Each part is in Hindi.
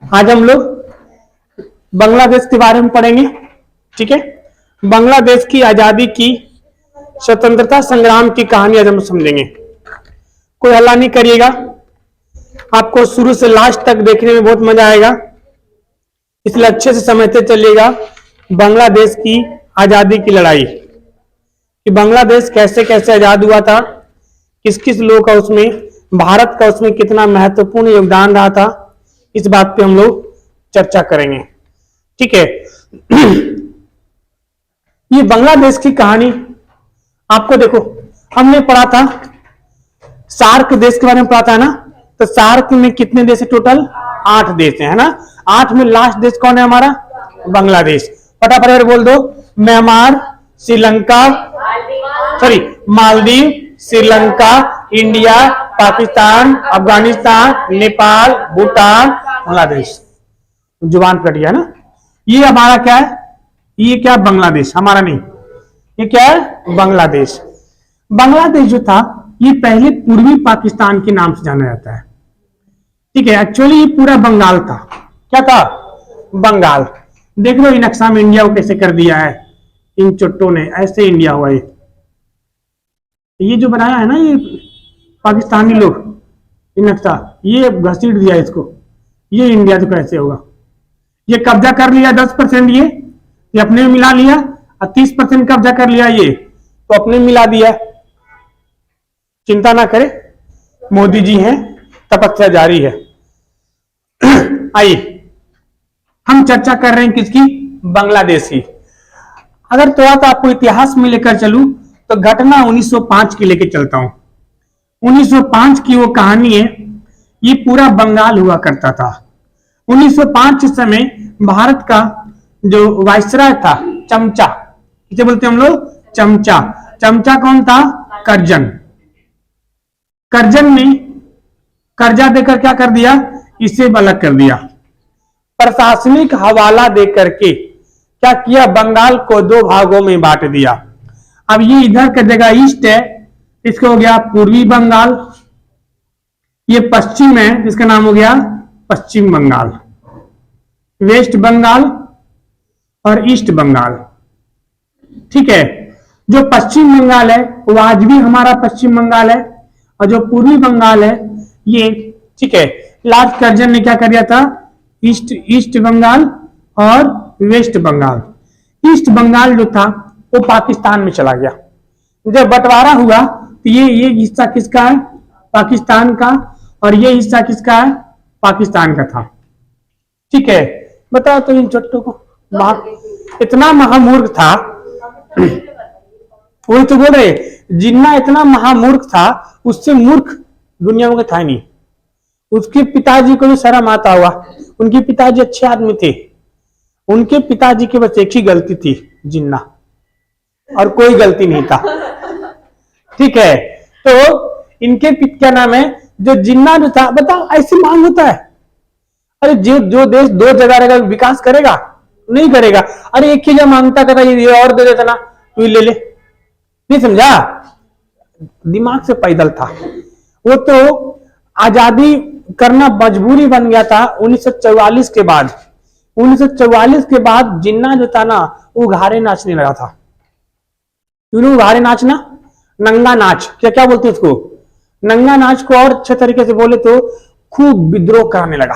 आज हम लोग बांग्लादेश के बारे में पढ़ेंगे। ठीक है, बांग्लादेश की आजादी की स्वतंत्रता संग्राम की कहानी आज हम समझेंगे। कोई हल्ला नहीं करिएगा, आपको शुरू से लास्ट तक देखने में बहुत मजा आएगा, इसलिए अच्छे से समझते चलिएगा बांग्लादेश की आजादी की लड़ाई, कि बांग्लादेश कैसे कैसे आजाद हुआ था, किस किस लोगों का उसमें, भारत का उसमें कितना महत्वपूर्ण योगदान रहा था, इस बात पे हम लोग चर्चा करेंगे। ठीक है, ये बांग्लादेश की कहानी आपको देखो, हमने पढ़ा था सार्क देश के बारे में पढ़ा था ना, तो सार्क में कितने देश है टोटल? 8 देश है ना। 8 में लास्ट देश कौन है हमारा? बांग्लादेश। फटाफट बोल दो, म्यांमार, श्रीलंका, मालदीव, श्रीलंका, इंडिया, पाकिस्तान, अफगानिस्तान, नेपाल, भूटान, बांग्लादेश। जुबान कट गया ना। ये हमारा क्या है? ये क्या? बांग्लादेश, हमारा नहीं। ये क्या है? बांग्लादेश। बांग्लादेश जो था ये पहले पूर्वी पाकिस्तान के नाम से जाना जाता है। ठीक है, एक्चुअली ये पूरा बंगाल था। क्या था? बंगाल। देख लो ये नक्शा में इंडिया को कैसे कर दिया है इन चुट्टों ने, ऐसे इंडिया हुआ ये जो बनाया है ना ये पाकिस्तानी लोग, ये नक्शा ये घसीट दिया इसको, ये इंडिया तो कैसे होगा? ये कब्जा कर लिया 10%, ये अपने में मिला लिया, और 30% कब्जा कर लिया ये तो अपने में मिला दिया। चिंता ना करे, मोदी जी हैं, तपस्या जारी है। आइए हम चर्चा कर रहे हैं किसकी? बांग्लादेश की। अगर थोड़ा सा आपको इतिहास में लेकर चलूं तो घटना 1905 की लेकर चलता हूं। 1905 की वो कहानी है, ये पूरा बंगाल हुआ करता था। 1905 के समय भारत का जो वायसराय था, चमचा, किसे बोलते हैं हम लोग? चमचा। चमचा कौन था? करजन। करजन ने कर्जा देकर क्या कर दिया? इसे अलग कर दिया। प्रशासनिक हवाला देकर के क्या किया? बंगाल को 2 भागों में बांट दिया। अब ये इधर का जगह ईस्ट है, इसका हो गया पूर्वी बंगाल। ये पश्चिम है, जिसका नाम हो गया पश्चिम बंगाल। वेस्ट बंगाल और ईस्ट बंगाल। ठीक है, जो पश्चिम बंगाल है वो आज भी हमारा पश्चिम बंगाल है, और जो पूर्वी बंगाल है ये, ठीक है, लॉर्ड कर्जन ने क्या कर दिया था? ईस्ट बंगाल और वेस्ट बंगाल। ईस्ट बंगाल जो था वो पाकिस्तान में चला गया। जब बंटवारा हुआ तो ये हिस्सा किसका है? पाकिस्तान का, और ये हिस्सा किसका है? पाकिस्तान का था। ठीक है, बताओ तो इन चट्टों को, इतना महामूर्ख था। वही तो बोल रहे, जिन्ना इतना महामूर्ख था, उससे मूर्ख दुनिया में था ही नहीं। उसके पिताजी को भी शर्म आता हुआ, उनके पिताजी अच्छे आदमी थे, उनके पिताजी के बस एक ही गलती थी, जिन्ना, और कोई गलती नहीं था। ठीक है, तो इनके क्या नाम है, जो जिन्ना जो था, बताओ ऐसी मांग होता है? अरे जो देश 2 जगह रहेगा विकास करेगा? नहीं करेगा। अरे एक ही जगह मांगता करता, ये और दे देता ना, तू ले ले। नहीं समझा? दिमाग से पैदल था वो। तो आजादी करना मजबूरी बन गया था 1944 के बाद। 1944 के बाद जिन्ना जो था ना, वो घारे नाचने लगा था। क्यों घारे नाचना? नंगा नाच, क्या बोलते हैं उसको? नंगा नाच को और अच्छे तरीके से बोले तो खूब विद्रोह कराने लगा।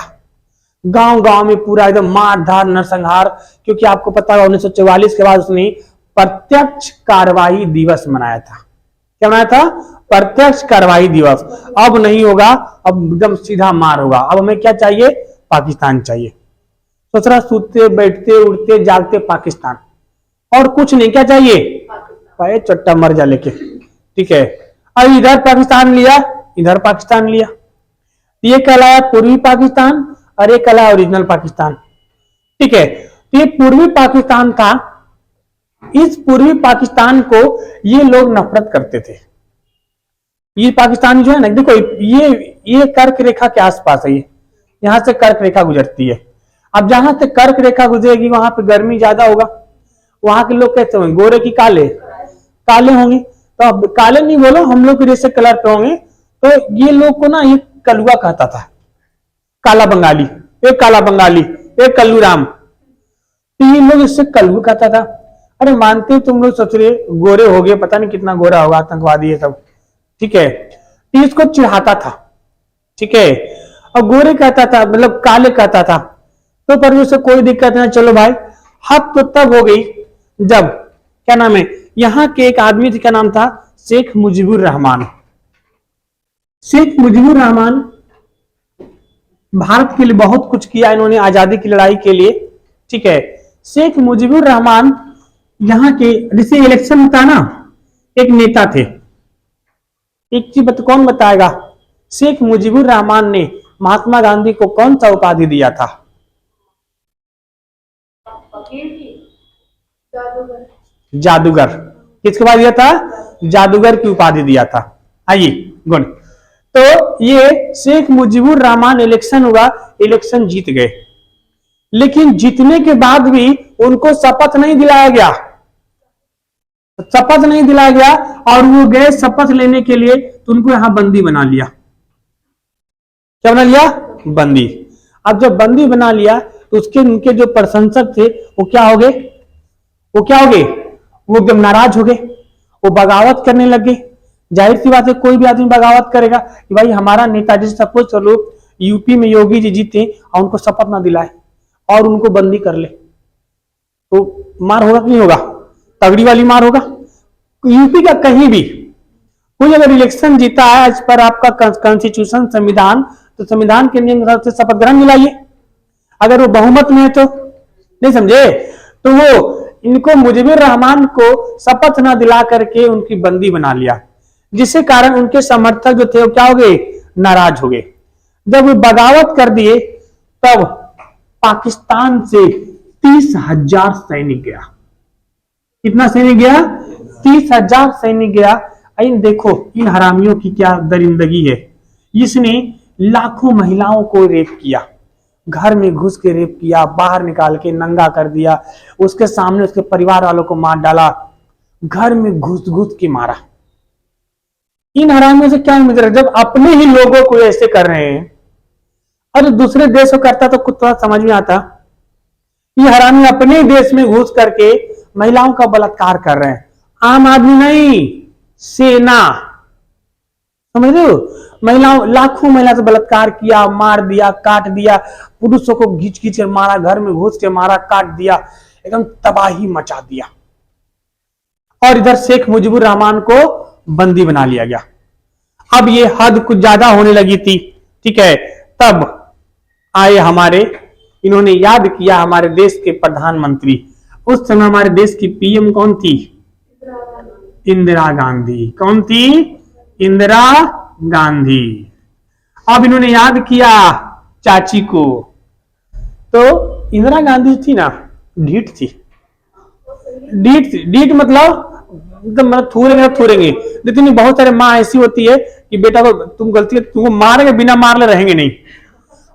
गांव गांव में पूरा एकदम मार धार नरसंहार। क्योंकि आपको पता है 1944 के बाद उसने प्रत्यक्ष कार्रवाई दिवस मनाया था। क्या मनाया था? प्रत्यक्ष कार्रवाई दिवस। अब नहीं होगा, अब एकदम सीधा मार होगा। अब हमें क्या चाहिए? पाकिस्तान चाहिए। सोच रहा, सूते बैठते उठते जागते पाकिस्तान, और कुछ नहीं। क्या चाहिए? पाए चट्टा मर जा लेके। ठीक है, अब इधर पाकिस्तान लिया, इधर पाकिस्तान लिया। ये कहलाया पूर्वी पाकिस्तान, और ये कहलाया ओरिजिनल पाकिस्तान। ठीक है, तो ये पूर्वी पाकिस्तान था। इस पूर्वी पाकिस्तान को ये लोग नफरत करते थे। ये पाकिस्तान जो है ना, देखो ये कर्क रेखा के आसपास है, यहां से कर्क रेखा गुजरती है। अब जहां से कर्क रेखा गुजरेगी वहां पे गर्मी ज्यादा होगा। वहां के लोग कैसे होंगे? गोरे की काले? काले होंगे। तो अब काले नहीं बोलो, हम लोग जैसे कलर पे होंगे। तो ये लोग को ना ये कलुआ कहता था। काला बंगाली, एक काला बंगाली, एक कल्लू राम। तीन लोग इससे कल्लू कहता था। अरे मानते तुम लोग सोच रहे गोरे हो गए, पता नहीं कितना गोरा होगा, आतंकवादी है सब, ठीक है। तो इसको चिढ़ाता था, ठीक है, और गोरे कहता था, मतलब काले कहता था। तो पर उसे कोई दिक्कत नहीं, चलो भाई। हद तो तब हो गई जब, क्या नाम है, यहाँ के एक आदमी थे, क्या नाम था, शेख मुजीबुर रहमान। शेख मुजीबुर रहमान भारत के लिए बहुत कुछ किया इन्होंने, आजादी की लड़ाई के लिए, ठीक है। शेख मुजीबुर रहमान यहाँ के, जैसे इलेक्शन होता है ना, एक नेता थे। एक चीज कौन बताएगा, शेख मुजीबुर रहमान ने महात्मा गांधी को कौन सा उपाधि दिया था? जादूगर। किसके बाद दिया था? जादूगर की उपाधि दिया था। आइए गुण। तो ये शेख मुजीबुर रहमान इलेक्शन हुआ, इलेक्शन जीत गए, लेकिन जीतने के बाद भी उनको शपथ नहीं दिलाया गया, शपथ नहीं दिलाया गया। और वो गए शपथ लेने के लिए, तो उनको यहां बंदी बना लिया। क्या बना लिया? बंदी। अब जब बंदी बना लिया तो उसके उनके जो प्रशंसक थे वो क्या हो गए, वो क्या हो गए, वो एकदम नाराज हो गए, वो बगावत करने लगे। जाहिर सी बात है, कोई भी आदमी बगावत करेगा कि भाई हमारा नेताजी, सपोज चलो यूपी में योगी जी जीते और उनको शपथ ना दिलाए और उनको बंदी कर ले, तो मार होगा कि नहीं होगा? तगड़ी वाली मार होगा। यूपी का कहीं भी कोई अगर इलेक्शन जीता है एज पर आपका कॉन्स्टिट्यूशन, संविधान, तो संविधान के नियम से शपथ ग्रहण दिलाइए। अगर वो बहुमत में है तो, नहीं समझे, तो वो इनको मुजीबुर रहमान को शपथ ना दिला करके उनकी बंदी बना लिया, जिसके कारण उनके समर्थक जो थे वो क्या हो गए, नाराज हो गए। जब वो बगावत कर दिए तब पाकिस्तान से 30,000 सैनिक गया। कितना सैनिक गया? 30,000 सैनिक गया। इन देखो इन हरामियों की क्या दरिंदगी है। इसने लाखों महिलाओं को रेप किया, घर में घुस के रेप किया, बाहर निकाल के नंगा कर दिया, उसके सामने उसके परिवार वालों को मार डाला, घर में घुस घुस के मारा। इन हरामियों से क्या उम्मीद है जब अपने ही लोगों को ऐसे कर रहे हैं? अरे दूसरे देश को करता तो कुछ थोड़ा समझ में आता। ये हरामी अपने देश में घुस करके महिलाओं का बलात्कार कर रहे हैं। आम आदमी नहीं, सेना, समझ रहे हो? महिलाओं, लाखों महिला से बलात्कार किया, मार दिया, काट दिया, पुरुषों को घींच घींच के मारा, घर में घुस के मारा, काट दिया, एकदम तबाही मचा दिया। और इधर शेख मुजीबुर रहमान को बंदी बना लिया गया। अब ये हद कुछ ज्यादा होने लगी थी, ठीक है। तब आए हमारे, इन्होंने याद किया हमारे देश के प्रधानमंत्री, उस समय हमारे देश की पीएम कौन थी? इंदिरा गांधी। कौन थी? इंदिरा गांधी। अब इन्होंने याद किया चाची को। तो इंदिरा गांधी थी ना, ढीठ थी, ढीठ मतलब थूरेंगे। लेकिन बहुत सारे माँ ऐसी होती है कि बेटा को तुम गलती, तुमको मारेंगे, बिना मारले रहेंगे नहीं,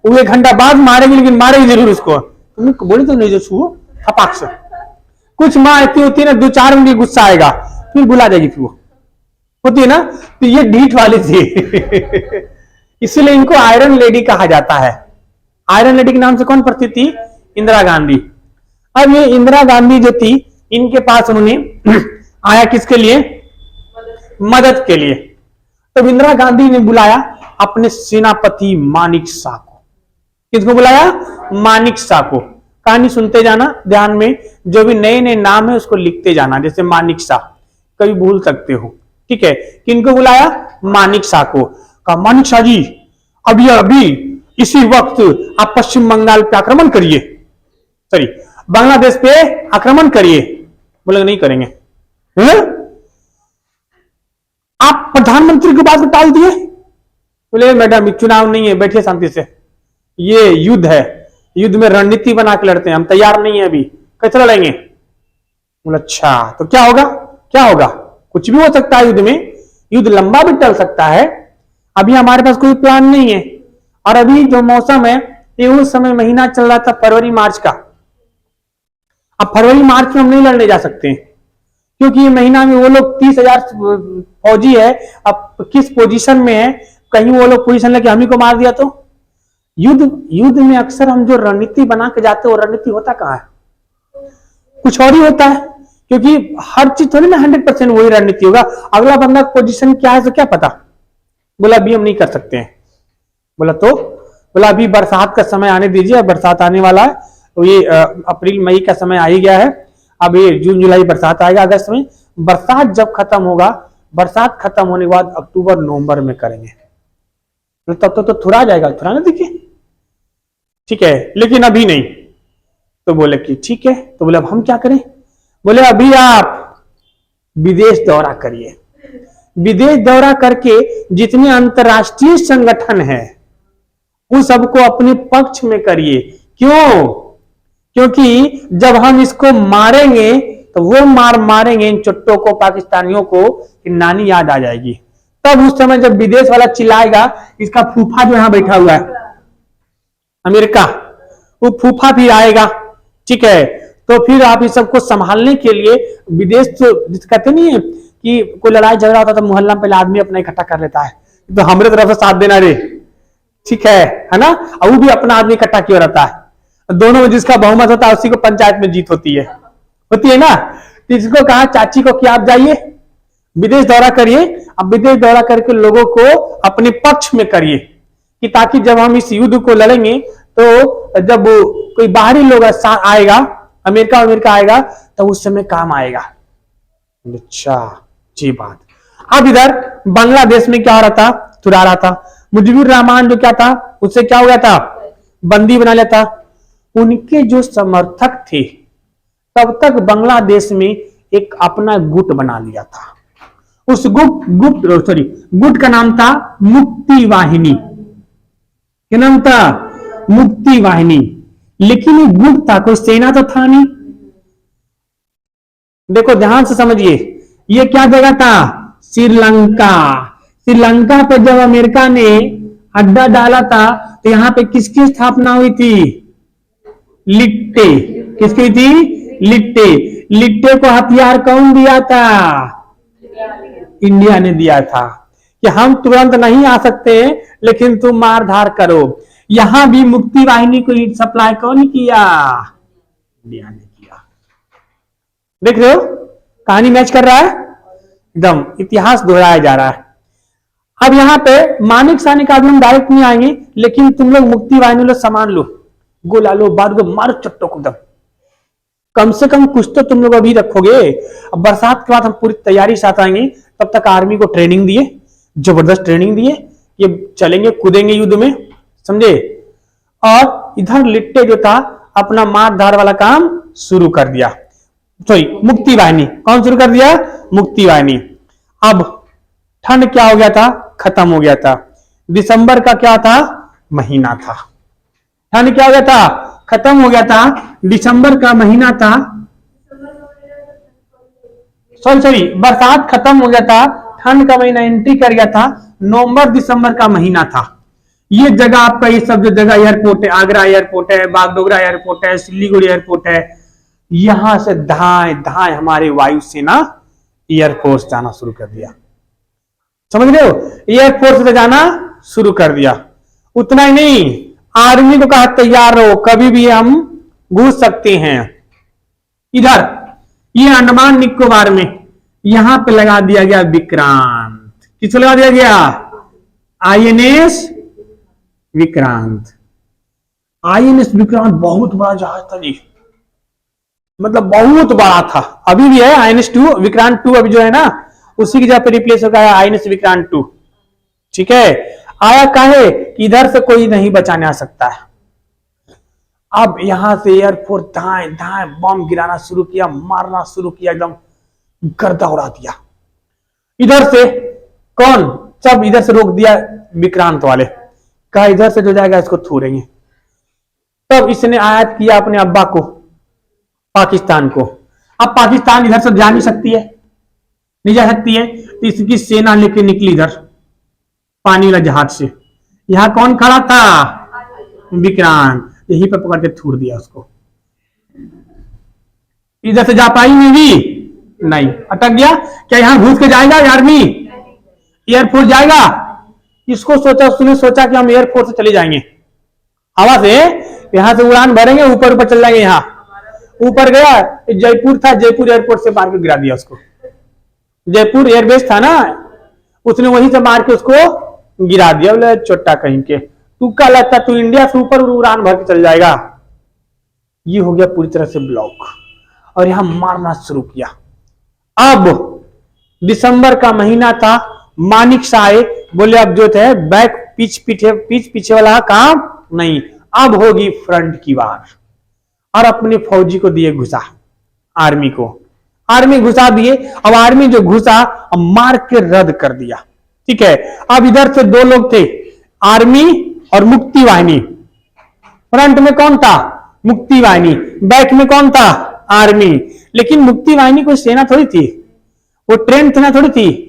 वो 1 घंटा बाद मारेंगे, लेकिन मारेंगे जरूर उसको। तुम बोले तो नहीं जो छुओ थपाक से। कुछ माँ ऐसी होती है ना, 2-4 मिनट गुस्सा आएगा फिर बुला देगी, फिर वो होती है ना। तो ये ढीठ वाली थी इसलिए इनको आयरन लेडी कहा जाता है। आयरन लेडी के नाम से कौन परिचित थी? इंदिरा गांधी। अब ये इंदिरा गांधी जो थी, इनके पास उन्होंने आया किसके लिए? मदद के लिए। तो इंदिरा गांधी ने बुलाया अपने सेनापति मानिक शाह को। किसको बुलाया? मानिक शाह को। कहानी सुनते जाना ध्यान में, जो भी नए नए नाम है उसको लिखते जाना, जैसे मानिक शाह, कभी भूल सकते हो, ठीक है। किनको बुलाया? मानिक शाह को। कहा मानिक शाह जी, अभी इसी वक्त आप पश्चिम बंगाल पे आक्रमण करिए, सॉरी बांग्लादेश पे आक्रमण करिए। बोले नहीं करेंगे। आप प्रधानमंत्री की बात को टाल दिए। बोले मैडम चुनाव नहीं है, बैठिए शांति से, ये युद्ध है, युद्ध में रणनीति बना के लड़ते हैं, हम तैयार नहीं है अभी, कैसे लड़ेंगे? बोले अच्छा तो क्या होगा? क्या होगा? कुछ भी हो सकता है युद्ध में, युद्ध लंबा भी चल सकता है, अभी हमारे पास कोई प्लान नहीं है। और अभी जो मौसम है ये उस समय महीना चल रहा था फरवरी मार्च का। अब फरवरी मार्च में हम नहीं लड़ने जा सकते क्योंकि ये महीना में वो लोग 30,000 फौजी है, अब किस पोजीशन में है, कहीं वो लोग पोजीशन लेके हम ही को मार दिया तो युद्ध युद्ध में अक्सर हम जो रणनीति बना के जाते हैं वो रणनीति होता कहाँ है? कुछ और ही होता है, क्योंकि हर चीज थोड़ी ना 100% वही रणनीति होगा। अगला बंदा पोजीशन क्या है तो क्या पता, बोला अभी हम नहीं कर सकते हैं, बोला अभी बरसात का समय आने दीजिए, बरसात आने वाला है, तो ये अप्रैल मई का समय आ ही गया है, अब ये जून जुलाई बरसात आएगा, अगस्त में बरसात जब खत्म होगा, बरसात खत्म होने के बाद अक्टूबर नवंबर में करेंगे, तब तो थोड़ा जाएगा, थोड़ा ना देखिए, ठीक है, लेकिन अभी नहीं। तो बोले कि ठीक है, तो बोले अब हम क्या करें? बोले अभी आप विदेश दौरा करिए, विदेश दौरा करके जितने अंतरराष्ट्रीय संगठन है उन सबको अपने पक्ष में करिए। क्यों? क्योंकि जब हम इसको मारेंगे तो वो मारेंगे इन चुट्टों को, पाकिस्तानियों को, कि नानी याद आ जाएगी। तब उस समय जब विदेश वाला चिल्लाएगा, इसका फूफा जो यहां बैठा हुआ है अमेरिका, वो फूफा भी आएगा, ठीक है, तो फिर आप इस सबको संभालने के लिए विदेश, तो कहते नहीं है कि कोई लड़ाई झगड़ा होता तो मोहल्ला में पहले आदमी अपना इकट्ठा कर लेता है, तो हमारे तरफ से साथ देना रे, ठीक है ना, और वो भी अपना आदमी इकट्ठा किया रहता है, दोनों में जिसका बहुमत होता है उसी को पंचायत में जीत होती है ना। इसको कहा चाची को कि आप जाइए विदेश दौरा करिए, अब विदेश दौरा करके लोगों को अपने पक्ष में करिए, कि ताकि जब हम इस युद्ध को लड़ेंगे तो जब कोई बाहरी लोग आएगा, अमेरिका आएगा, तो उस समय काम आएगा। अच्छा जी बात। अब इधर बांग्लादेश में क्या हो रहा था, चुरा रहा था मुजीबुर रहमान, जो क्या था उससे क्या हो गया था, बंदी बना लेता। उनके जो समर्थक थे तब तक बांग्लादेश में एक अपना गुट बना लिया था, उस गुट का नाम था मुक्ति वाहिनी। क्या नाम था? मुक्ति वाहिनी। लेकिन ये गुट था, कोई सेना तो था नहीं। देखो ध्यान से समझिए, ये क्या जगह था? श्रीलंका। श्रीलंका पे जब अमेरिका ने अड्डा डाला था तो यहां पे किसकी स्थापना हुई थी? लिट्टे। किसकी थी? लिट्टे। लिट्टे को हथियार कौन दिया था? इंडिया ने दिया था, कि हम तुरंत नहीं आ सकते लेकिन तुम मारधार करो। यहां भी मुक्ति वाहिनी को सप्लाई कौन किया? इंडिया ने किया। देख रहे हो, कहानी मैच कर रहा है, एकदम इतिहास दोहराया जा रहा है। अब यहाँ पे मानिक सानिक आदमी हम डायरेक्ट नहीं आएंगे, लेकिन तुम लोग मुक्ति वाहिनी लो, सामान लो, गोला लो, बाद को मारो चट्टो को दम। कम से कम कुछ तो तुम लोग अभी रखोगे। अब बरसात के बाद हम पूरी तैयारी साथ आएंगे, तब तक आर्मी को ट्रेनिंग दिए, जबरदस्त ट्रेनिंग दिए, ये चलेंगे कूदेंगे युद्ध में, समझे। और इधर लिट्टे जो था अपना मार धार वाला काम शुरू कर दिया। सॉरी, मुक्ति वाहिनी कौन शुरू कर दिया? मुक्ति वाहिनी। अब ठंड क्या हो गया था? खत्म हो गया था। दिसंबर का क्या था? महीना था। ठंड क्या हो गया था? खत्म हो गया था। दिसंबर का महीना था। सॉरी, बरसात खत्म हो गया था, ठंड का महीना एंट्री कर गया था। नवंबर दिसंबर का महीना था। ये जगह आपका, ये सब जो जगह एयरपोर्ट है, आगरा एयरपोर्ट है, बागडोगरा एयरपोर्ट है, सिलीगुड़ी एयरपोर्ट है, यहां से धाए धाए हमारे वायुसेना एयरफोर्स जाना शुरू कर दिया। समझ रहे हो? एयरफोर्स से जाना शुरू कर दिया। उतना ही नहीं, आर्मी को कहा तैयार रहो, कभी भी हम घुस सकते हैं। इधर ये अंडमान निकोबार में यहां पे लगा दिया गया विक्रांत। किसको लगा दिया गया? आईएनएस विक्रांत। आईएनएस विक्रांत बहुत बड़ा जहाज था जी, मतलब बहुत बड़ा था। अभी भी है आईएनएस 2, विक्रांत 2 अभी जो है ना, उसी की जगह पे रिप्लेस हो गया आईएनएस विक्रांत 2। ठीक है, आया काहे? इधर से कोई नहीं बचाने आ सकता है। अब यहां से एयरफोर्स दाएं दाएं बम गिराना शुरू किया, मारना शुरू किया, एकदम गर्दा उड़ा दिया। इधर से कौन? सब इधर से रोक दिया विक्रांत वाले, कहा इधर से जो जाएगा इसको थूरेंगे। तब इसने आयात किया अपने अब्बा को, पाकिस्तान को। अब पाकिस्तान इधर से जा नहीं सकती है, नहीं जा सकती है, तो इसकी सेना लेके निकली इधर पानी वाला जहाज से। यहां कौन खड़ा था? विक्रांत। यहीं पर पकड़ के थूर दिया उसको। इधर से जा पाई नहीं, अटक गया। क्या यहां घुस के जाएगा आर्मी? एयरफोर्स जाएगा? इसको सोचा, उसने सोचा कि हम एयरफोर्स से चले जाएंगे, हवा से यहां से उड़ान भरेंगे, ऊपर ऊपर चल जाएंगे। यहाँ ऊपर गया, जयपुर था, जयपुर एयरपोर्ट से मार के गिरा दिया उसको। जयपुर एयरबेस था ना, उसने वहीं से मार के उसको गिरा दिया। बोले चोटा कहीं के, तू क्या लगता तू इंडिया से ऊपर उड़ान भर के चल जाएगा। ये हो गया पूरी तरह से ब्लॉक, और यहां मारना शुरू किया। अब दिसंबर का महीना था, मानिक शाह आए, बोले अब जो थे बैक पीछ पीछे वाला काम नहीं, अब होगी फ्रंट की वार। और अपने फौजी को दिए घुसा, आर्मी को, आर्मी घुसा दिए। अब आर्मी जो घुसा, अब मार के रद्द कर दिया। ठीक है, अब इधर से दो लोग थे, आर्मी और मुक्ति वाहिनी। फ्रंट में कौन था? मुक्ति वाहिनी। बैक में कौन था? आर्मी। लेकिन मुक्ति वाहिनी कोई सेना थोड़ी थी, वो ट्रेन सेना थोड़ी थी।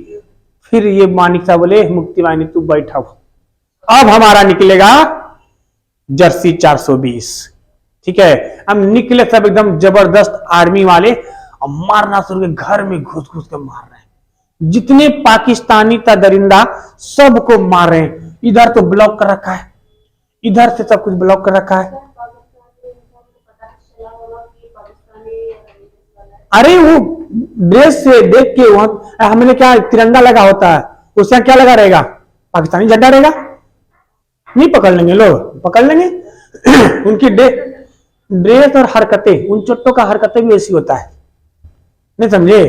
फिर ये मानिक साहब बोले मुक्ति वाहिनी तू बैठा, अब हमारा निकलेगा जर्सी 420। ठीक है, हम निकले सब एकदम जबरदस्त आर्मी वाले, अब मारना शुरू किया, घर में घुस घुस के मार रहे हैं। जितने पाकिस्तानी था दरिंदा सबको मार रहे हैं। इधर तो ब्लॉक कर रखा है, इधर से सब कुछ ब्लॉक कर रखा है। अरे वो ड्रेस से देख के वहां हमने क्या तिरंगा लगा होता है, उसका क्या लगा रहेगा? पाकिस्तानी झंडा रहेगा। नहीं पकड़ लेंगे लोग, पकड़ लेंगे। उनकी ड्रेस और हरकतें, उन चुट्टों का हरकतें भी ऐसी होता है, नहीं समझे?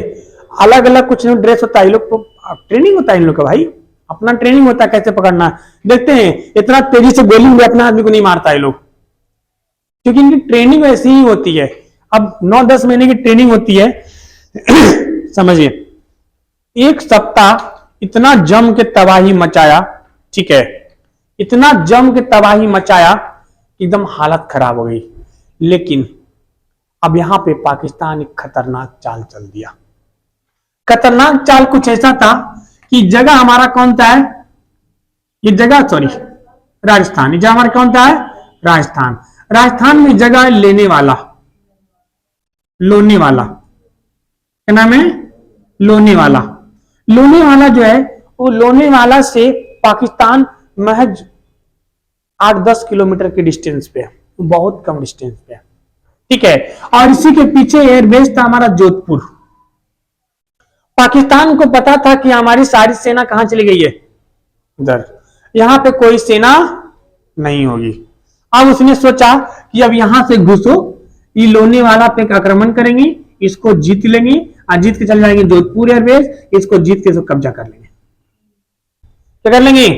अलग अलग कुछ नहीं ड्रेस होता है, लोग को ट्रेनिंग होता है इन लोग का भाई, अपना ट्रेनिंग होता है कैसे पकड़ना है। देखते हैं इतना तेजी से गोली में अपना आदमी को नहीं मारता है लोग, क्योंकि इनकी ट्रेनिंग ऐसी ही होती है। अब 9-10 महीने की ट्रेनिंग होती है। समझिए, एक सप्ताह इतना जम के तबाही मचाया, ठीक है, इतना जम के तबाही मचाया, एकदम हालत खराब हो गई। लेकिन अब यहां पे पाकिस्तान एक खतरनाक चाल चल दिया। खतरनाक चाल कुछ ऐसा था कि जगह हमारा कौन सा है? ये जगह सॉरी राजस्थान, ये जगह हमारा कौन सा है? राजस्थान। राजस्थान में जगह है लेने वाला, लोनेवाला। क्या नाम है? लोनेवाला। लोनेवाला जो है वो लोनेवाला से पाकिस्तान महज 8-10 किलोमीटर के डिस्टेंस पे है, बहुत कम डिस्टेंस पे है। ठीक है, और इसी के पीछे एयरबेस था हमारा जोधपुर। पाकिस्तान को पता था कि हमारी सारी सेना कहां चली गई है, इधर, यहां पे कोई सेना नहीं होगी। अब उसने सोचा कि अब यहां से घुसो, ये लोनेवाला पे आक्रमण करेंगे, इसको जीत लेंगे, और जीत के चले जाएंगे जोधपुर एयरबेस, इसको जीत के कब्जा कर लेंगे। क्या कर लेंगे?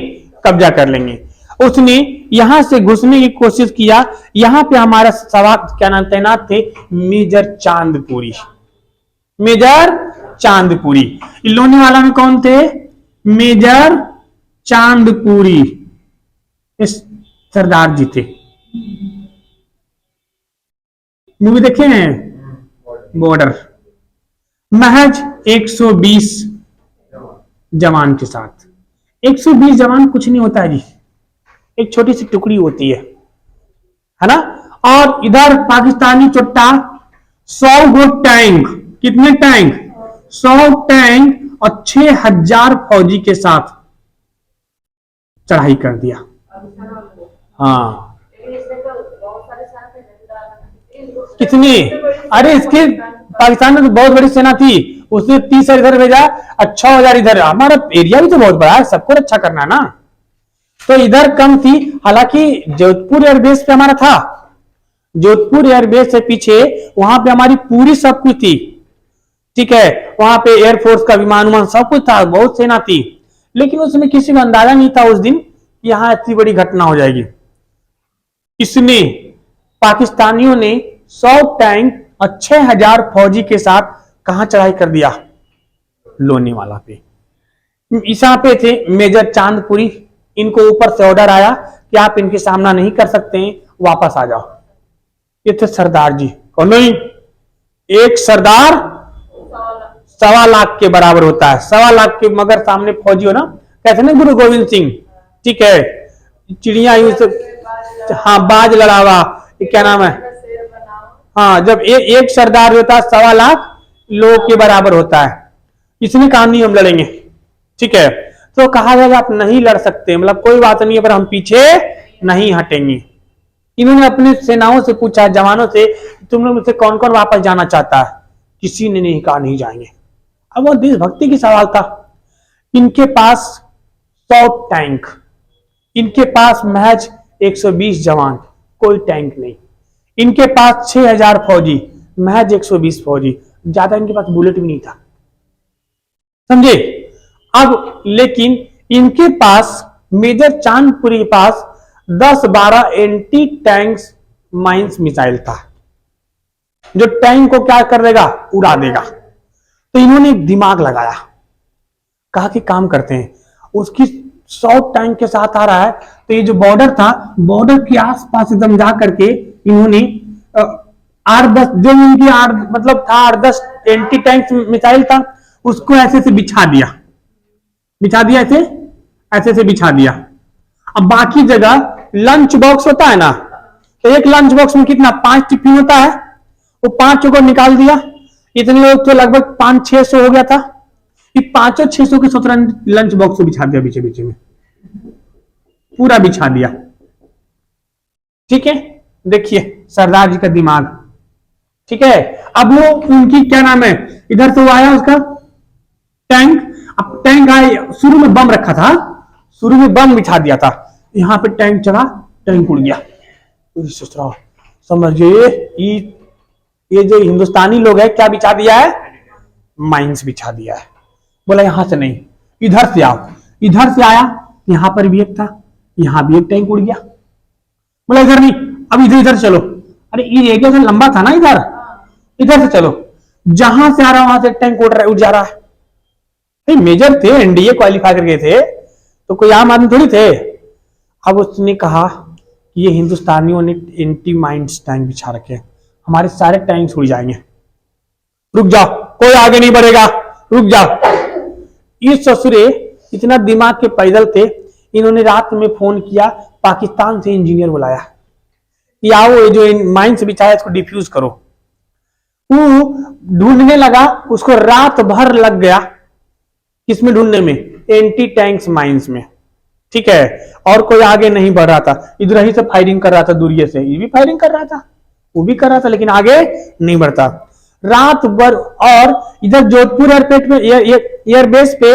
कब्जा कर लेंगे। उसने यहां से घुसने की कोशिश किया। यहां पे हमारा सवाल क्या नाम तैनात थे? मेजर चांदपुरी। मेजर चांदपुरी। लोनेवाला में कौन थे? मेजर चांदपुरी, इस सरदार जी थे। मूवी देखे हैं बॉर्डर? महज 120 जवान के साथ। 120 जवान कुछ नहीं होता है जी, एक छोटी सी टुकड़ी होती है ना। और इधर पाकिस्तानी चुट्टा 100 गो टैंक, कितने टैंक? 100 टैंक और 6000 फौजी के साथ चढ़ाई कर दिया। हाँ, कितनी? अरे इसके पाकिस्तान में तो बहुत बड़ी सेना थी, उसने 30,000 इधर भेजा और 6,000 इधर। हमारा एरिया भी तो बहुत बड़ा है, सबको अच्छा करना है ना, तो इधर कम थी। हालांकि जोधपुर एयरबेस पे हमारा था, जोधपुर एयरबेस से पीछे वहां पे हमारी पूरी सब कुछ थी। ठीक है, वहां पे एयरफोर्स का विमान सब कुछ था, बहुत सेना थी। लेकिन उसमें किसी को अंदाजा नहीं था उस दिन कि यहां इतनी बड़ी घटना हो जाएगी। इसने पाकिस्तानियों ने 100 टैंक और 6000 फौजी के साथ कहां चढ़ाई कर दिया? लोनेवाला पे। ईसा पे थे मेजर चांदपुरी, इनको ऊपर से ऑर्डर आया कि आप इनके सामना नहीं कर सकते हैं, वापस आ जाओ। ये थे सरदार जी। कौन? नहीं, एक सरदार 1.25 लाख के बराबर होता है। 1.25 लाख के मगर सामने फौजी हो ना, कहते ना गुरु गोविंद सिंह। ठीक है, चिड़िया यूं से, हाँ, बाज लड़ावा, ये क्या नाम है? हाँ, जब एक सरदार होता है 1.25 लाख लोगों के बराबर होता है। इसने कहा नहीं हम लड़ेंगे। ठीक है, तो कहा जाएगा आप नहीं लड़ सकते, मतलब कोई बात नहीं है, पर हम पीछे नहीं हटेंगे। इन्होंने अपने सेनाओं से पूछा, जवानों से, तुम लोग में से कौन कौन वापस जाना चाहता है? किसी ने नहीं कहा नहीं जाएंगे। अब वो देशभक्ति की सवाल था। इनके पास 100 टैंक, इनके पास महज 120 जवान, कोई टैंक नहीं। इनके पास 6000 फौजी, महज 120 फौजी, ज्यादा इनके पास बुलेट भी नहीं था, समझे? अब लेकिन इनके पास मेजर चांदपुरी के पास 10-12 एंटी टैंक्स माइंस मिसाइल था, जो टैंक को क्या कर देगा? उड़ा देगा। तो इन्होंने एक दिमाग लगाया, कहा कि काम करते हैं, उसकी 100 टैंक के साथ आ रहा है, तो ये जो बॉर्डर था, बॉर्डर के आसपास एकदम जा करके इन्होंने 8-10 जो इनकी 8 मतलब था 8-10 एंटी टैंक मिसाइल था, उसको ऐसे से बिछा दिया, ऐसे से बिछा दिया। अब बाकी जगह लंच बॉक्स होता है ना, तो एक लंच बॉक्स में कितना 5 टिफिन होता है, वो 5 को निकाल दिया। इतने लोग तो लगभग 500-600 हो गया था, ये 500-600 के 17 लंच बॉक्स को बिछा दिया, बीच में पूरा बिछा दिया। ठीक है, देखिए सरदार जी का दिमाग। ठीक है, अब वो उनकी क्या नाम है, इधर से वो आया उसका टैंक। अब टैंक आए, शुरू में बम रखा था, शुरू में बम बिछा दिया था, यहां पे टैंक चला, टैंक उड़ गया। समझिए ये जो हिंदुस्तानी लोग है क्या बिछा दिया है? माइंस बिछा दिया है। बोला यहां से नहीं, इधर से आओ। इधर से आया, यहां पर भी एक था, यहां भी एक टैंक उड़ गया। बोला इधर नहीं, अब इधर चलो। अरे ये एरिया तो लंबा था ना, इधर से चलो। जहां से आ रहा वहां से टैंक उड़ जा रहा है। मेजर थे, एनडीए क्वालिफाई करके थे, तो कोई आम आदमी थोड़ी थे। अब उसने कहा कि ये हिंदुस्तानियों ने एंटी माइंस टैंक बिछा रखे, हमारे सारे टैंक्स उड़ जाएंगे, रुक जाओ, कोई आगे नहीं बढ़ेगा, रुक जाओ। ये ससुरे इतना दिमाग के पैदल थे, इन्होंने रात में फोन किया, पाकिस्तान से इंजीनियर बुलाया कि आओ ये जो माइंस बिछाया इसको डिफ्यूज करो। वो ढूंढने लगा, उसको रात भर लग गया, किसमें ढूंढने में? एंटी टैंक्स माइंस में। ठीक है, और कोई आगे नहीं बढ़ रहा था, इधर ही से फायरिंग कर रहा था, दूरिये से ये भी फायरिंग कर रहा था, वो भी कर रहा था, लेकिन आगे नहीं बढ़ता। रात भर, और इधर जोधपुर एयरपोर्ट में एयरबेस पे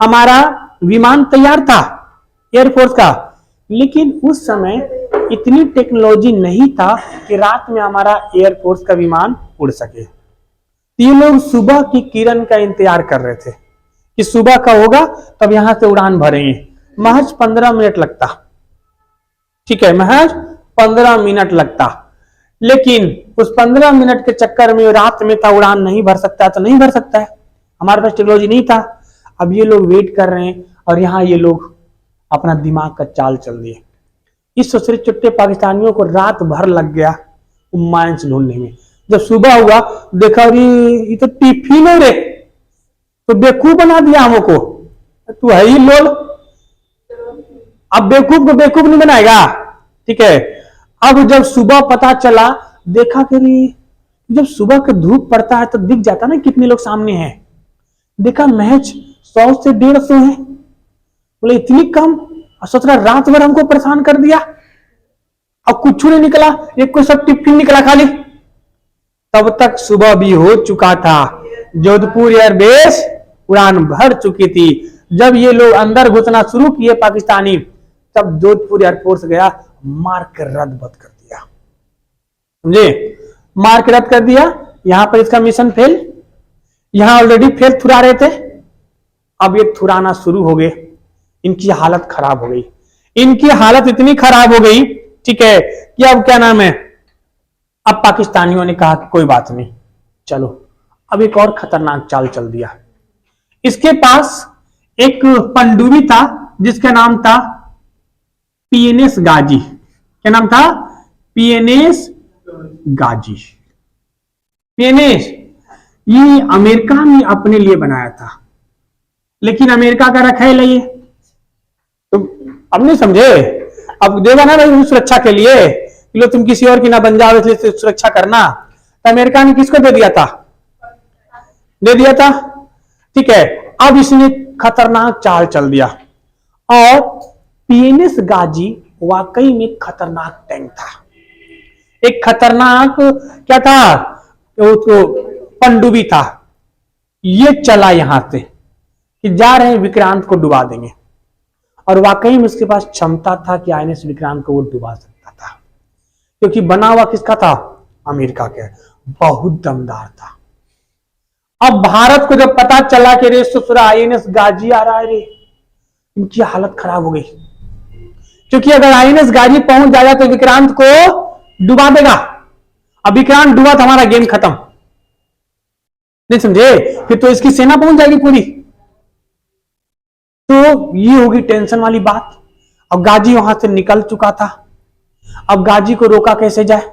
हमारा विमान तैयार था एयरफोर्स का, लेकिन उस समय इतनी टेक्नोलॉजी नहीं था कि रात में हमारा एयरफोर्स का विमान उड़ सके। ये लोग सुबह की किरण का इंतजार कर रहे थे कि सुबह का होगा तब यहां से उड़ान भरेंगे। महज 15 मिनट लगता, ठीक है, महज 15 मिनट लगता, लेकिन उस 15 मिनट के चक्कर में रात में था, उड़ान नहीं भर सकता तो नहीं भर सकता है, हमारे पास टेक्नोलॉजी नहीं था। अब ये लोग वेट कर रहे हैं, और यहां ये लोग अपना दिमाग का चाल चल दिए। इस ससुरे चुट्टे पाकिस्तानियों को रात भर लग गया माइंस ढूंढने में। जब सुबह हुआ, देखा ये तो टिफिन है रे, तो बेवकूफ बना दिया हमको, तू है ही लोल, अब बेवकूफ को बेवकूफ नहीं बनाएगा। ठीक है, अब जब सुबह पता चला, देखा कि जब सुबह का धूप पड़ता है तो दिख जाता ना कितने लोग सामने हैं। देखा महज 100 से 150 है। बोले इतनी कम, सोच रहा रात भर हमको परेशान कर दिया, अब कुछ नहीं निकला, एक कोई सब टिफिन निकला खाली। तब तक सुबह भी हो चुका था, जोधपुर एयरबेस उड़ान भर चुकी थी। जब ये लोग अंदर घुसना शुरू किए पाकिस्तानी, तब जोधपुर एयरफोर्स गया, मार कर रद्द कर दिया, समझे, मार के रद्द कर दिया। यहां पर इसका मिशन फेल, यहां ऑलरेडी फेल थुरा रहे थे, अब ये थुराना शुरू हो गए। इनकी हालत खराब हो गई, इनकी हालत इतनी खराब हो गई, ठीक है, कि अब क्या नाम है, अब पाकिस्तानियों ने कहा कि कोई बात नहीं, चलो अब एक और खतरनाक चाल चल दिया। इसके पास एक पनडुब्बी था जिसका नाम था पीएनएस गाजी। क्या नाम था? पीएनएस गाजी। पीएनएस ये अमेरिका ने अपने लिए बनाया था, लेकिन अमेरिका का रखा है लिए, तो अब नहीं समझे, अब देगा ना भाई सुरक्षा के लिए, लो तुम किसी और की ना बन जाओ, इसलिए सुरक्षा करना, तो अमेरिका ने किसको दे दिया था? दे दिया था। ठीक है, अब इसने खतरनाक चाल चल दिया, और पीएनएस गाजी वाकई में खतरनाक टैंक था। एक खतरनाक क्या था, तो पनडुब्बी था, ये चला यहां से कि जा रहे हैं विक्रांत को डुबा देंगे, और वाकई में उसके पास क्षमता था कि आईएनएस विक्रांत को वो डुबा सकता था, क्योंकि बना हुआ किसका था, अमेरिका के, बहुत दमदार था। अब भारत को जब पता चला कि रे ससुरा आईएनएस गाजी आ रहा है रे, इनकी हालत खराब हो गई, क्योंकि अगर आईएनएस गाजी पहुंच जाएगा तो विक्रांत को डुबा देगा। अब विक्रांत डुबा तो हमारा गेम खत्म, नहीं समझे, फिर तो इसकी सेना पहुंच जाएगी पूरी, तो ये होगी टेंशन वाली बात। अब गाजी वहां से निकल चुका था, अब गाजी को रोका कैसे जाए,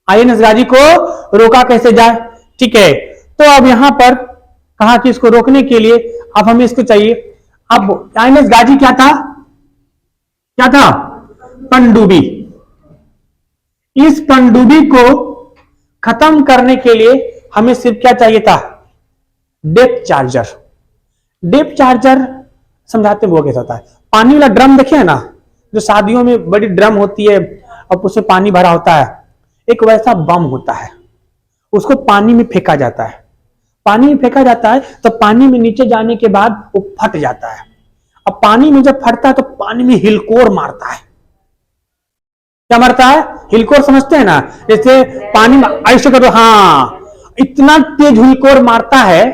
आईएनएस गाजी को रोका कैसे जाए, ठीक है। तो अब यहां पर कहा कि इसको रोकने के लिए अब हमें इसको चाहिए, अब आईएनएस गाजी क्या था, क्या था, पनडुब्बी। इस पनडुब्बी को खत्म करने के लिए हमें सिर्फ क्या चाहिए था, डेप्थ चार्जर। डेप्थ चार्जर समझाते वो कैसा होता है, पानी वाला ड्रम देखे है ना, जो शादियों में बड़ी ड्रम होती है और उसमें पानी भरा होता है, एक वैसा बम होता है, उसको पानी में फेंका जाता है, पानी में फेंका जाता है तो पानी में नीचे जाने के बाद वो फट जाता है। अब पानी में जब फटता है तो पानी में हिलकोर मारता है, क्या मारता है, हिलकोर, समझते हैं ना, जैसे पानी में ऐसे करो, हाँ, इतना तेज हिलकोर मारता है,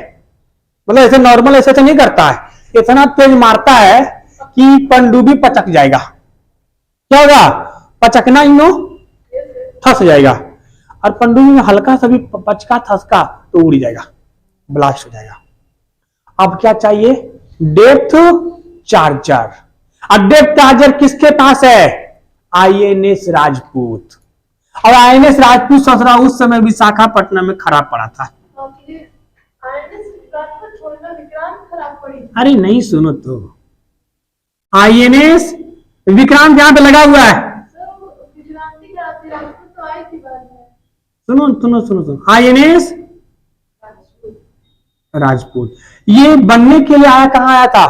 मतलब ऐसे नॉर्मल ऐसे नहीं करता है, इतना तेज मारता है कि पनडुब्बी पचक जाएगा। क्या होगा, पचकना, इनो फंस जाएगा, और पनडुब्बी में हल्का सा भी पचका थसका तो उड़ जाएगा, ब्लास्ट हो जाएगा। अब क्या चाहिए, डेप्थ चार्जर। अब डेप्थ चार्जर किसके पास है, आईएनएस राजपूत। और आईएनएस राजपूत ससुरा उस समय विशाखापट्टनम में खराब पड़ा था। अरे नहीं, सुनो तो, आईएनएस विक्रांत यहां पे लगा हुआ है, सुनो सुनो सुनो सुनो, आईएनएस राजपूत ये बनने के लिए आया, कहां आया था,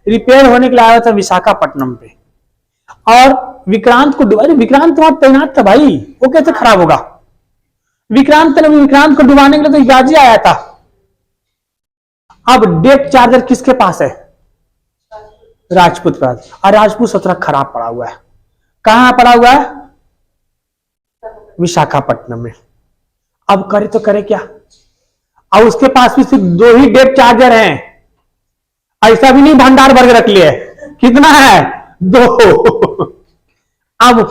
रिपेयर होने के लिए आया था विशाखापट्टनम पे, और विक्रांत को, अरे विक्रांत वहां तैनात था भाई, वो कैसे खराब होगा, विक्रांत को डुबाने के लिए तो गाजी आया था। अब डेप्थ चार्जर किसके पास है, राजपूत पास, और राजपूत सत्रह खराब पड़ा हुआ है, कहां पड़ा हुआ है, विशाखापट्टनम में। अब करे तो करे क्या, और उसके पास भी सिर्फ 2 ही डेप्थ चार्जर हैं, ऐसा भी नहीं भंडार भर के रख लिए, कितना है, 2। अब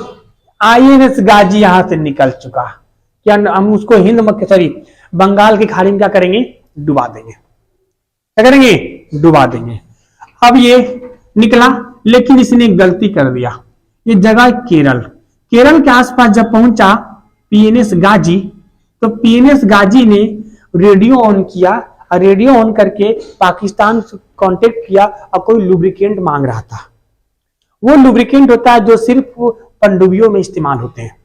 आईएनएस गाजी यहां से निकल चुका, क्या हम उसको सॉरी बंगाल की खाड़ी में क्या करेंगे, डुबा देंगे, क्या करेंगे, डुबा देंगे। अब ये निकला, लेकिन इसने गलती कर दिया, ये जगह केरल के आसपास जब पहुंचा पीएनएस गाजी, तो पीएनएस गाजी ने रेडियो ऑन किया, और रेडियो ऑन करके पाकिस्तान से कांटेक्ट किया, और कोई लुब्रिकेंट मांग रहा था। वो लुब्रिकेंट होता है जो सिर्फ पनडुब्बियों में इस्तेमाल होते हैं।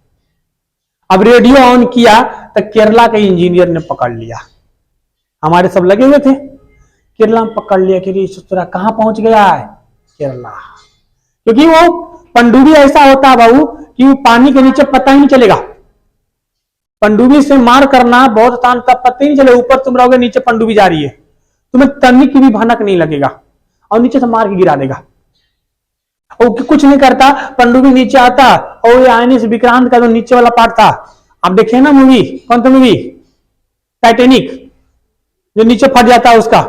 अब रेडियो ऑन किया तो केरला के इंजीनियर ने पकड़ लिया, हमारे सब लगे हुए थे, केरला में पकड़ लिया कि ससुरा कहां पहुंच गया है, केरला, क्योंकि वो पनडुब्बी ऐसा होता है बाबू कि वो पानी के नीचे पता ही नहीं चलेगा, पनडुब्बी से मार करना बहुत आसान, तब पता ही नहीं चलेगा, ऊपर तुम रहोगे नीचे पनडुब्बी जा रही है, तुम्हें तनी की भी भनक नहीं लगेगा, और नीचे से मार के गिरा देगा, और कुछ नहीं करता, पनडुब्बी नीचे आता, और ये आईएनएस विक्रांत का जो नीचे वाला पार्ट था, आप देखे ना मूवी, कौन सा मूवी, टाइटैनिक, जो नीचे फट जाता है उसका,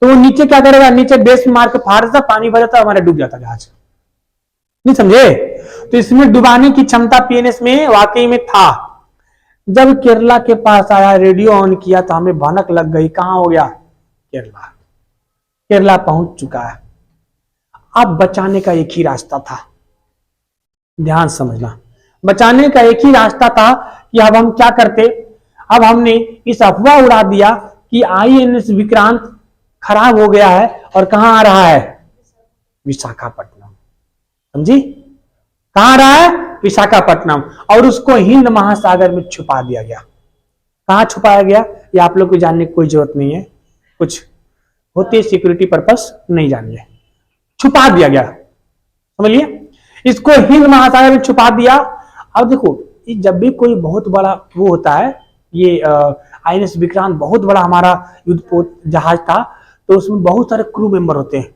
तो वो नीचे क्या करेगा, नीचे बेस में मार के फाड़ देता, पानी भर जाता, हमारा डूब जाता जहाज, नहीं समझे। तो इसमें डुबाने की क्षमता पीएनएस में वाकई में था। जब केरला के पास आया, रेडियो ऑन किया, तो हमें भनक लग गई, कहां हो गया, केरला, केरला पहुंच चुका है। अब बचाने का एक ही रास्ता था, ध्यान समझना, बचाने का एक ही रास्ता था कि अब हम क्या करते, अब हमने इस अफवाह उड़ा दिया कि आईएनएस विक्रांत खराब हो गया है, और कहां आ रहा है, विशाखापट्टनम, समझी, कहां आ रहा है, विशाखापट्टनम, और उसको हिंद महासागर में छुपा दिया गया। कहां छुपाया गया, ये आप लोग को जानने की कोई जरूरत नहीं है, कुछ होती है सिक्योरिटी पर्पस, नहीं जानिए, छुपा दिया गया, समझिए, इसको हिंद महासागर में छुपा दिया। अब देखो जब भी कोई बहुत बड़ा वो होता है, ये INS विक्रांत बहुत बड़ा हमारा युद्धपोत जहाज था, तो उसमें बहुत सारे क्रू मेंबर होते हैं,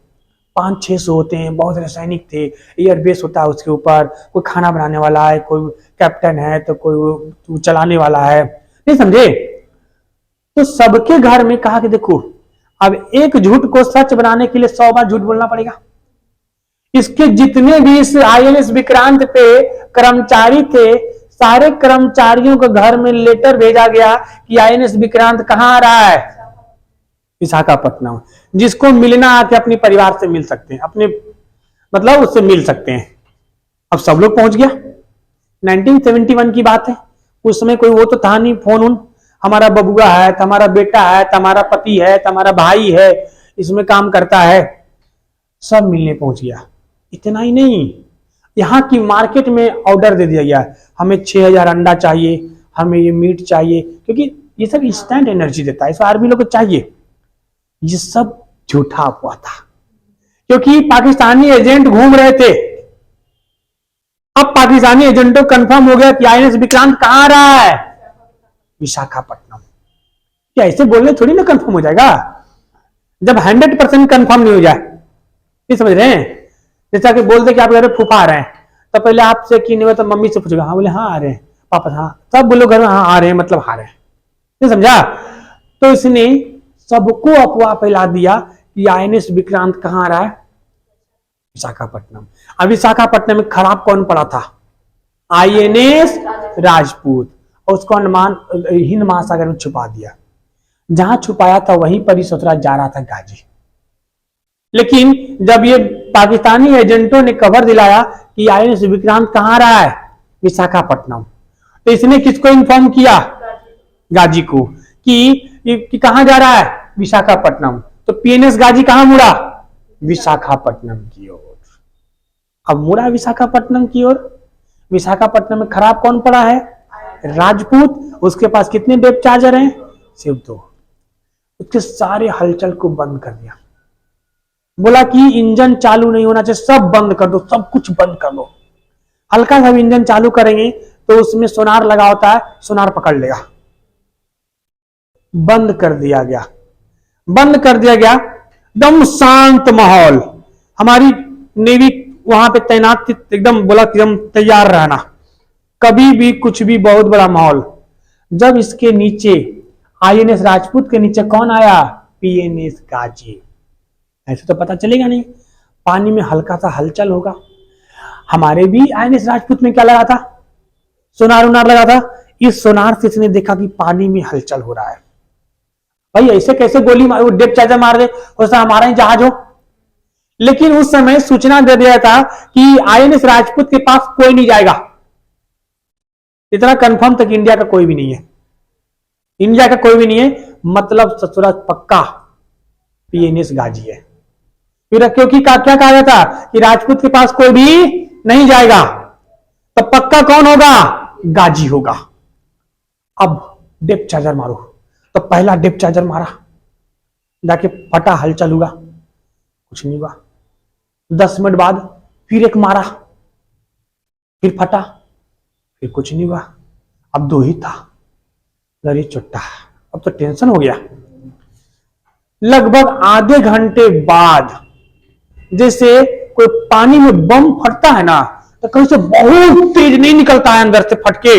500-600 होते हैं, बहुत सारे सैनिक थे, एयरबेस होता है उसके ऊपर, कोई खाना बनाने वाला है, कोई कैप्टन है, तो कोई चलाने वाला है, नहीं समझे। तो सबके घर में कहा कि देखो अब एक झूठ को सच बनाने के लिए 100 बार झूठ बोलना पड़ेगा। इसके जितने भी इस INS विक्रांत पे कर्मचारी थे, सारे कर्मचारियों को घर में लेटर भेजा गया कि INS विक्रांत कहां आ रहा है, विशाखापट्टनम। जिसको मिलना आके अपने परिवार से मिल सकते हैं, अपने मतलब उससे मिल सकते हैं। अब सब लोग पहुंच गया। 1971 की बात है, उस समय कोई वो तो था नहीं फोन उन, हमारा बबुआ है, तुम्हारा बेटा है, तुम्हारा पति है, तुम्हारा भाई है, इसमें काम करता है, सब मिलने पहुंच गया। इतना ही नहीं, यहाँ की मार्केट में ऑर्डर दे दिया गया, हमें 6000 अंडा चाहिए, हमें ये मीट चाहिए, क्योंकि ये सब इंस्टेंट एनर्जी देता है, इसको आर्मी लोग को चाहिए। ये सब झूठा हुआ था, क्योंकि पाकिस्तानी एजेंट घूम रहे थे। अब पाकिस्तानी एजेंटों कंफर्म हो गया कि INS विक्रांत कहां आ रहा है, विशाखापट्टनम। क्या ऐसे बोलने थोड़ी ना कंफर्म हो जाएगा, जब 100% कंफर्म नहीं हो जाए। नहीं समझ रहे हैं, जैसा कि बोल दे कि आप घर में फूफा आ रहे हैं, तो पहले आपसे की नहीं, तो मम्मी से पूछेगा, हाँ बोले हाँ आ रहे हैं, पापा हाँ, तब बोलो घर में हाँ आ रहे हैं, मतलब आ रहे हैं। नहीं समझा। तो इसने सबको अफवाह फैला दिया कि INS विक्रांत कहां आ रहा है, विशाखापट्टनम। अब विशाखापट्टनम में खराब कौन पड़ा था, INS राजपूत, और उसको अंडमान हिंद महासागर में छुपा दिया। जहां छुपाया था वहीं पर ही ससुराल जा रहा था गाजी। लेकिन जब ये पाकिस्तानी एजेंटों ने खबर दिलाया कि INS विक्रांत कहां आ रहा है, विशाखापट्टनम, तो इसने किसको इन्फॉर्म किया, गाजी को, कि कहां जा रहा है, विशाखापट्टनम। तो PNS गाजी कहां मुड़ा, विशाखापट्टनम की ओर। अब मुड़ा विशाखापट्टनम की ओर। विशाखापट्टनम में खराब कौन पड़ा है, राजपूत। उसके पास कितने डेप चार्जर हैं, सिर्फ 2। उसके सारे हलचल को बंद कर दिया, बोला कि इंजन चालू नहीं होना चाहिए, सब बंद कर दो, सब कुछ बंद कर दो। हल्का सा इंजन चालू करेंगे तो उसमें सोनार लगा होता है, सोनार पकड़ लेगा। बंद कर दिया गया, बंद कर दिया गया, एकदम शांत माहौल। हमारी नेवी वहां पे तैनात थी, एकदम बोला कि हम तैयार रहना, कभी भी कुछ भी, बहुत बड़ा माहौल। जब इसके नीचे INS राजपूत के नीचे कौन आया, PNS गाजी। ऐसे तो पता चलेगा नहीं, पानी में हल्का सा हलचल होगा। हमारे भी INS राजपूत में क्या लगा था, सोनार उनार लगा था। इस सोनार से इसने देखा कि पानी में हलचल हो रहा है। भाई ऐसे कैसे गोली डेप चार्जर मार दे, हो सकता हमारा ही जहाज हो। लेकिन उस समय सूचना दे दिया था कि INS राजपूत के पास कोई नहीं जाएगा। इतना कंफर्म तक इंडिया का कोई भी नहीं है, इंडिया का कोई भी नहीं है, मतलब ससुरा पक्का PNS गाजी है। फिर क्योंकि क्या कहा गया था कि राजपूत के पास कोई भी नहीं जाएगा, तो पक्का कौन होगा, गाजी होगा। अब डेप चार्जर मारो, तो पहला डेप चार्जर मारा, जाके फटा, हलचल हुआ, कुछ नहीं हुआ। 10 मिनट बाद फिर एक मारा, फिर फटा, फिर कुछ नहीं हुआ। अब 2 ही था, लड़ी चुट्टा। अब तो टेंशन हो गया। लगभग आधे घंटे बाद जैसे कोई पानी में बम फटता है ना, तो कहीं से बहुत तेज नहीं निकलता है अंदर से फटके,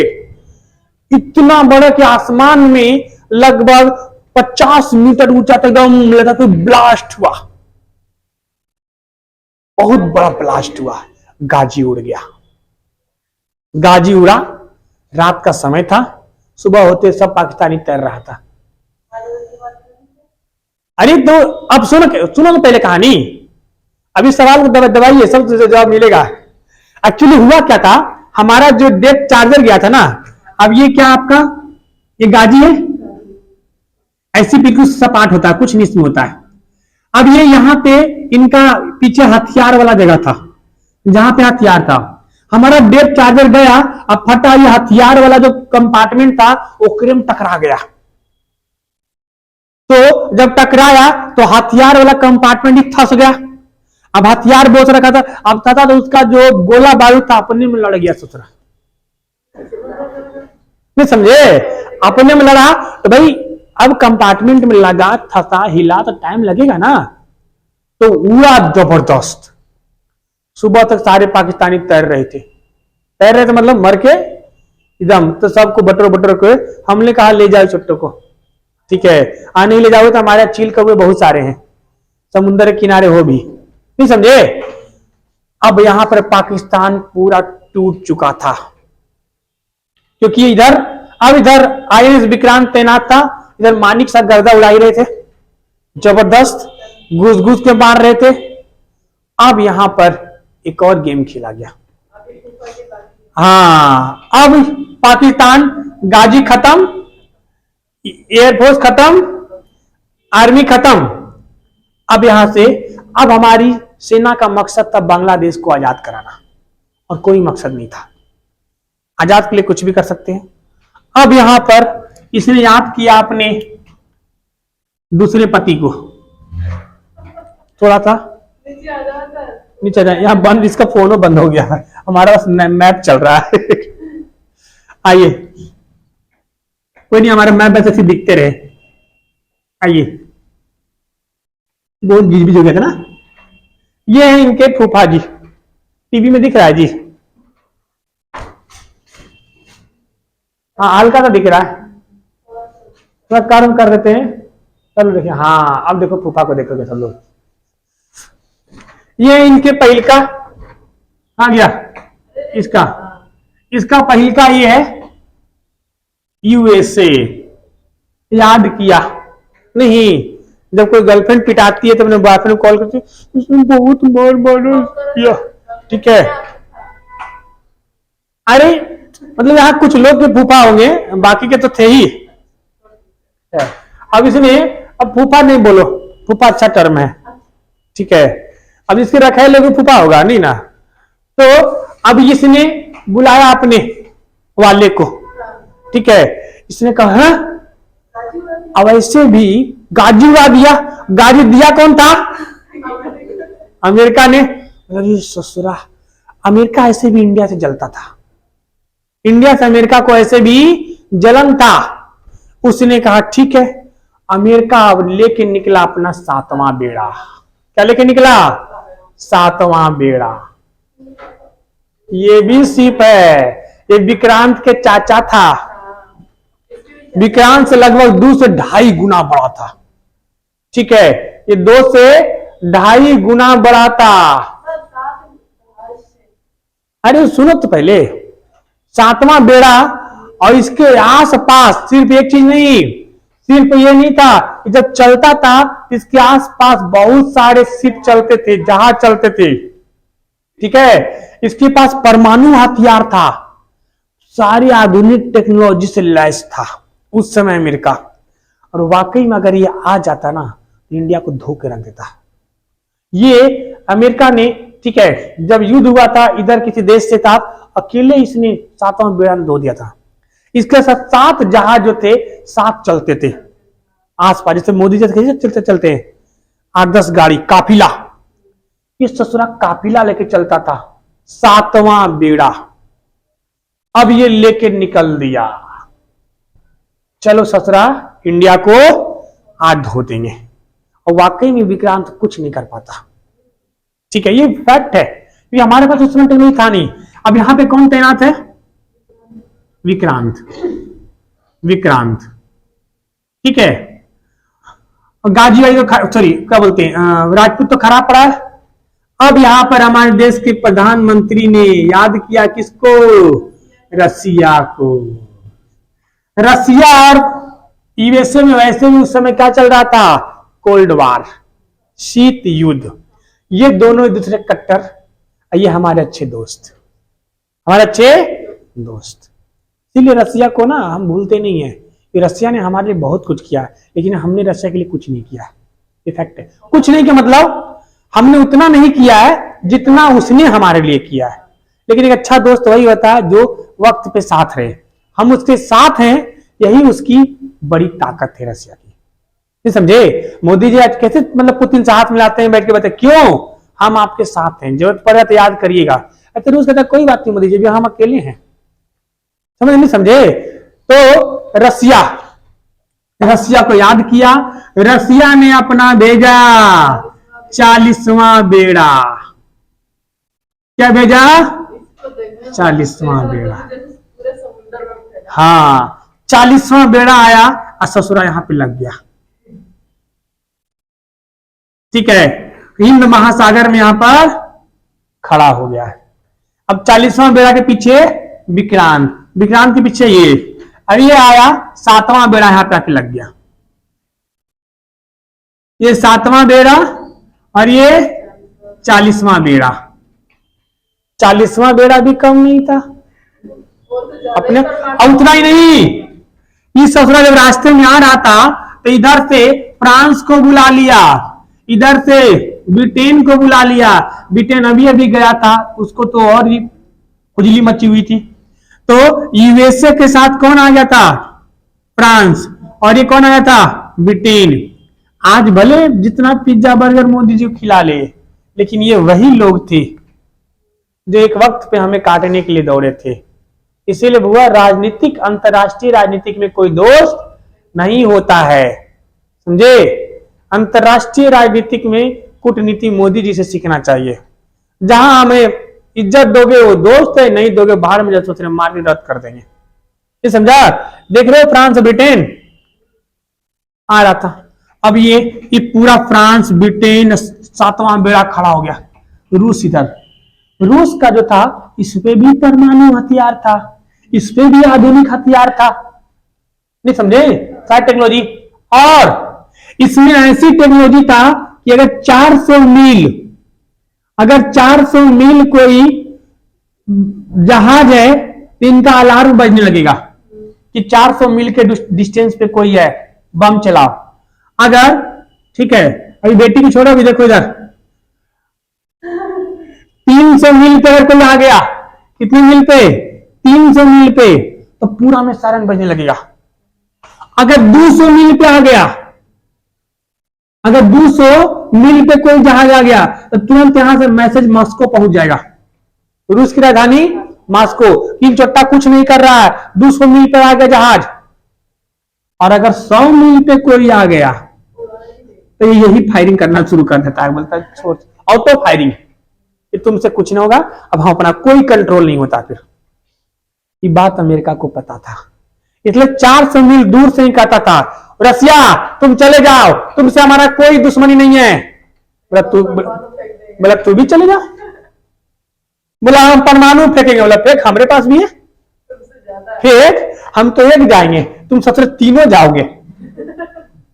इतना बड़ा कि आसमान में लगभग 50 मीटर ऊंचा तक एकदम लगा कोई ब्लास्ट हुआ, बहुत बड़ा ब्लास्ट हुआ। गाजी उड़ गया, गाजी उड़ा। रात का समय था, सुबह होते सब पाकिस्तानी तैर रहा था। अरे तो अब सुनो पहले कहानी, अभी सवाल को दबाइए, सब जवाब मिलेगा। एक्चुअली हुआ क्या था, हमारा जो डेप चार्जर गया था ना, अब ये क्या आपका, ये गाजी है, ऐसी बिल्कुल सपाट होता है, कुछ नहीं इसमें होता है। अब ये यहाँ पे इनका पीछे हथियार वाला जगह था, जहां पे हथियार था। हमारा डेप चार्जर गया, अब फटा, ये हथियार वाला जो कंपार्टमेंट था वो क्रेम टकरा गया। तो जब टकराया तो हथियार वाला कंपार्टमेंट ही फंस गया। अब हथियार बोझ रखा था, अब था तो उसका जो गोला बारूद था अपने में लड़ गया ससुरा। नहीं समझे? अपने में लड़ा तो भाई अब कंपार्टमेंट में लगा था हिला तो टाइम लगेगा ना, तो हुआ जबरदस्त। सुबह तक सारे पाकिस्तानी तैर रहे थे मतलब मर के एकदम। तो सबको बटर बटर के हमने कहा ले जाओ छुट्टो को, ठीक है, नहीं ले जाओगे तो हमारे चील कौवे बहुत सारे हैं समुद्र के किनारे हो भी, नहीं समझे? अब यहां पर पाकिस्तान पूरा टूट चुका था, क्योंकि इधर INS विक्रांत तैनात था, इधर मानिक सा गर्दा उड़ाई रहे थे, जबरदस्त घुस घुस के मार रहे थे। अब यहां पर एक और गेम खेला गया। हाँ, अब पाकिस्तान गाजी खत्म, एयरफोर्स खत्म, आर्मी खत्म। अब यहां से अब हमारी सेना का मकसद था बांग्लादेश को आजाद कराना, और कोई मकसद नहीं था। आजाद के लिए कुछ भी कर सकते हैं। अब यहां पर इसने याद किया अपने दूसरे पति को, थोड़ा सा नीचे जाए, यहाँ बंद, इसका फोन बंद हो गया, हमारा बस मैप चल रहा है। आइए, कोई नहीं, हमारे मैप बस ऐसे दिखते रहे। आइए, बहुत बीच बीच हो गया था ना। ये है इनके फूफा जी, टीवी में दिख रहा है जी, हाँ हल्का सा दिख रहा है, थोड़ा कार्य कर देते हैं। चलो देखिए, हाँ अब देखो फूफा को देखोगे सब लोग। ये इनके पहिल का आ गया, इसका पहिल का ये है USA। याद किया नहीं, जब कोई गर्लफ्रेंड पिटाती है तो अपने बॉयफ्रेंड को कॉल करती है, उसने बहुत मार किया, ठीक है। अरे मतलब यहाँ कुछ लोग के फूफा होंगे, बाकी के तो थे ही। अब इसने, अब फूफा नहीं बोलो, फूफा अच्छा टर्म है, ठीक है। अब इसके रखे लोग फूफा होगा नहीं ना, तो अब इसने बुलाया अपने वाले को, ठीक है। इसने कहा अब ऐसे भी गाजी उड़ा दिया। गाजी दिया कौन था? अमेरिका ने। अरे ससुरा, अमेरिका ऐसे भी इंडिया से जलता था, इंडिया से अमेरिका को ऐसे भी जलन था। उसने कहा ठीक है, अमेरिका अब लेके निकला अपना 7वां बेड़ा। क्या लेके निकला? 7वां बेड़ा। ये भी शिप है, ये विक्रांत के चाचा था, विक्रांत से लगभग 2 से 2.5 गुना बड़ा था, ठीक है। ये 2 से 2.5 गुना बड़ा था। अरे सुनो तो पहले, 7वां बेड़ा, और इसके आस पास सिर्फ एक चीज नहीं, सिर्फ ये नहीं था, जब चलता था इसके आस पास बहुत सारे शिप चलते थे, जहाज चलते थे, ठीक है। इसके पास परमाणु हथियार था, सारी आधुनिक टेक्नोलॉजी से लैस था उस समय अमेरिका। और वाकई में अगर ये आ जाता ना तो इंडिया को धो के रख देता। ये अमेरिका ने, ठीक है, जब युद्ध हुआ था इधर किसी देश से था, अकेले इसने 7वां बेड़ा धो दिया था। इसके साथ 7 जहाज जो थे 7 चलते थे आसपास, जैसे मोदी जी चलते चलते हैं 8-10 गाड़ी काफिला, ये ससुरा काफिला लेके चलता था 7वां बेड़ा। अब ये लेके निकल दिया, चलो ससुरा इंडिया को आज धो देंगे। और वाकई में विक्रांत कुछ नहीं कर पाता, ठीक है, ये फैक्ट है, ये हमारे पास उस समय टेक्नोलॉजी था नहीं। अब यहां पे कौन तैनात है? विक्रांत, ठीक है। गाजी वाली तो सॉरी क्या बोलते हैं, राजपूत तो खराब पड़ा है। अब यहां पर हमारे देश के प्रधानमंत्री ने याद किया किसको? रसिया को। रसिया और यूएसए में वैसे भी उस समय क्या चल रहा था? कोल्ड वार, शीत युद्ध। ये दोनों एक दूसरे कट्टर, ये हमारे अच्छे दोस्त, इसलिए रसिया को ना हम भूलते नहीं है कि रसिया ने हमारे लिए बहुत कुछ किया, लेकिन हमने रसिया के लिए कुछ नहीं किया। ये फैक्ट है, कुछ नहीं के मतलब हमने उतना नहीं किया है जितना उसने हमारे लिए किया है। लेकिन एक अच्छा दोस्त वही होता है जो वक्त पे साथ रहे। हम उसके साथ हैं, यही उसकी बड़ी ताकत है रसिया की। नहीं समझे? मोदी जी आज कैसे मतलब पुतिन से हाथ मिलाते हैं बैठ के, बताते क्यों? हम आपके साथ हैं, जरूरत पड़े तो याद करिएगा। तो रूस कहता कोई बात नहीं मोदी जी, हम अकेले हैं। समझ नहीं समझे? तो रसिया को याद किया, रसिया ने अपना भेजा 40वां बेड़ा। क्या भेजा? 40वां बेड़ा। हाँ, 40वां बेड़ा आया और ससुरा यहां पे लग गया। ठीक है, हिंद महासागर में यहां पर खड़ा हो गया है। अब 40वां बेड़ा के पीछे विक्रांत, विक्रांत के पीछे ये, अब ये आया 7वां बेड़ा यहां पे आके लग गया। ये 7वां बेड़ा और ये 40वां बेड़ा। 40वां बेड़ा भी कम नहीं था अपने, उतना ही नहीं, इस ससुरा जब रास्ते में आ रहा था तो इधर से फ्रांस को बुला लिया, इधर से ब्रिटेन को बुला लिया। ब्रिटेन अभी अभी गया था, उसको तो और ही खुजली मची हुई थी। तो यूएसए के साथ कौन आ गया था? फ्रांस। और ये कौन आया था? ब्रिटेन। आज भले जितना पिज्जा बर्गर मोदी जी को खिला ले, लेकिन ये वही लोग थे जो एक वक्त पे हमें काटने के लिए दौड़े थे। इसीलिए बुआ, राजनीतिक, अंतरराष्ट्रीय राजनीतिक में कोई दोस्त नहीं होता है, समझे? अंतरराष्ट्रीय राजनीतिक में कूटनीति मोदी जी से सीखना चाहिए। जहां हमें इज्जत दोगे वो दोस्त है, नहीं दोगे बाहर में सोच रहे मार के रद्द कर देंगे। ये समझा? देख रहे हो फ्रांस ब्रिटेन आ रहा था। अब ये पूरा फ्रांस ब्रिटेन 7वां बेड़ा खड़ा हो गया। रूस इधर, रूस का जो था इस पे भी परमाणु हथियार था, इस पे भी आधुनिक हथियार था। नहीं समझे? सारी टेक्नोलॉजी, और इसमें ऐसी टेक्नोलॉजी था कि अगर 400 मील, अगर 400 मील कोई जहाज है तो इनका अलार्म बजने लगेगा कि 400 मील के डिस्टेंस पे कोई है, बम चलाओ। अगर, ठीक है, अभी बेटी को छोड़ो, अभी देखो इधर 300 मील पे अगर कोई आ गया, कितने मील पे? 300 मील पे, तो पूरा में सायरन बजने लगेगा। अगर 200 मील पे आ गया, अगर 200 मील पे कोई जहाज आ गया तो तुरंत यहां से मैसेज मॉस्को पहुंच जाएगा, रूस की राजधानी मॉस्को, कि चोट्टा कुछ नहीं कर रहा है, 200 मील पे आ गया जहाज। और अगर 100 मील पे कोई आ गया तो यही फायरिंग करना शुरू कर देता है, बोलता है छोड़, ऑटो फायरिंग, कि तुमसे कुछ नहीं होगा, अब हम अपना कोई कंट्रोल नहीं होता। फिर ये बात अमेरिका को पता था, इसलिए 400 मील दूर से ही कहता था, रसिया तुम चले जाओ, तुमसे हमारा कोई दुश्मनी नहीं है। बोला तू भी चले जा, बोला हम परमाणु फेंकेंगे, बोला फेंक, हमारे पास भी है, फेंक, हम तो एक जाएंगे, तुम सबसे तीनों जाओगे।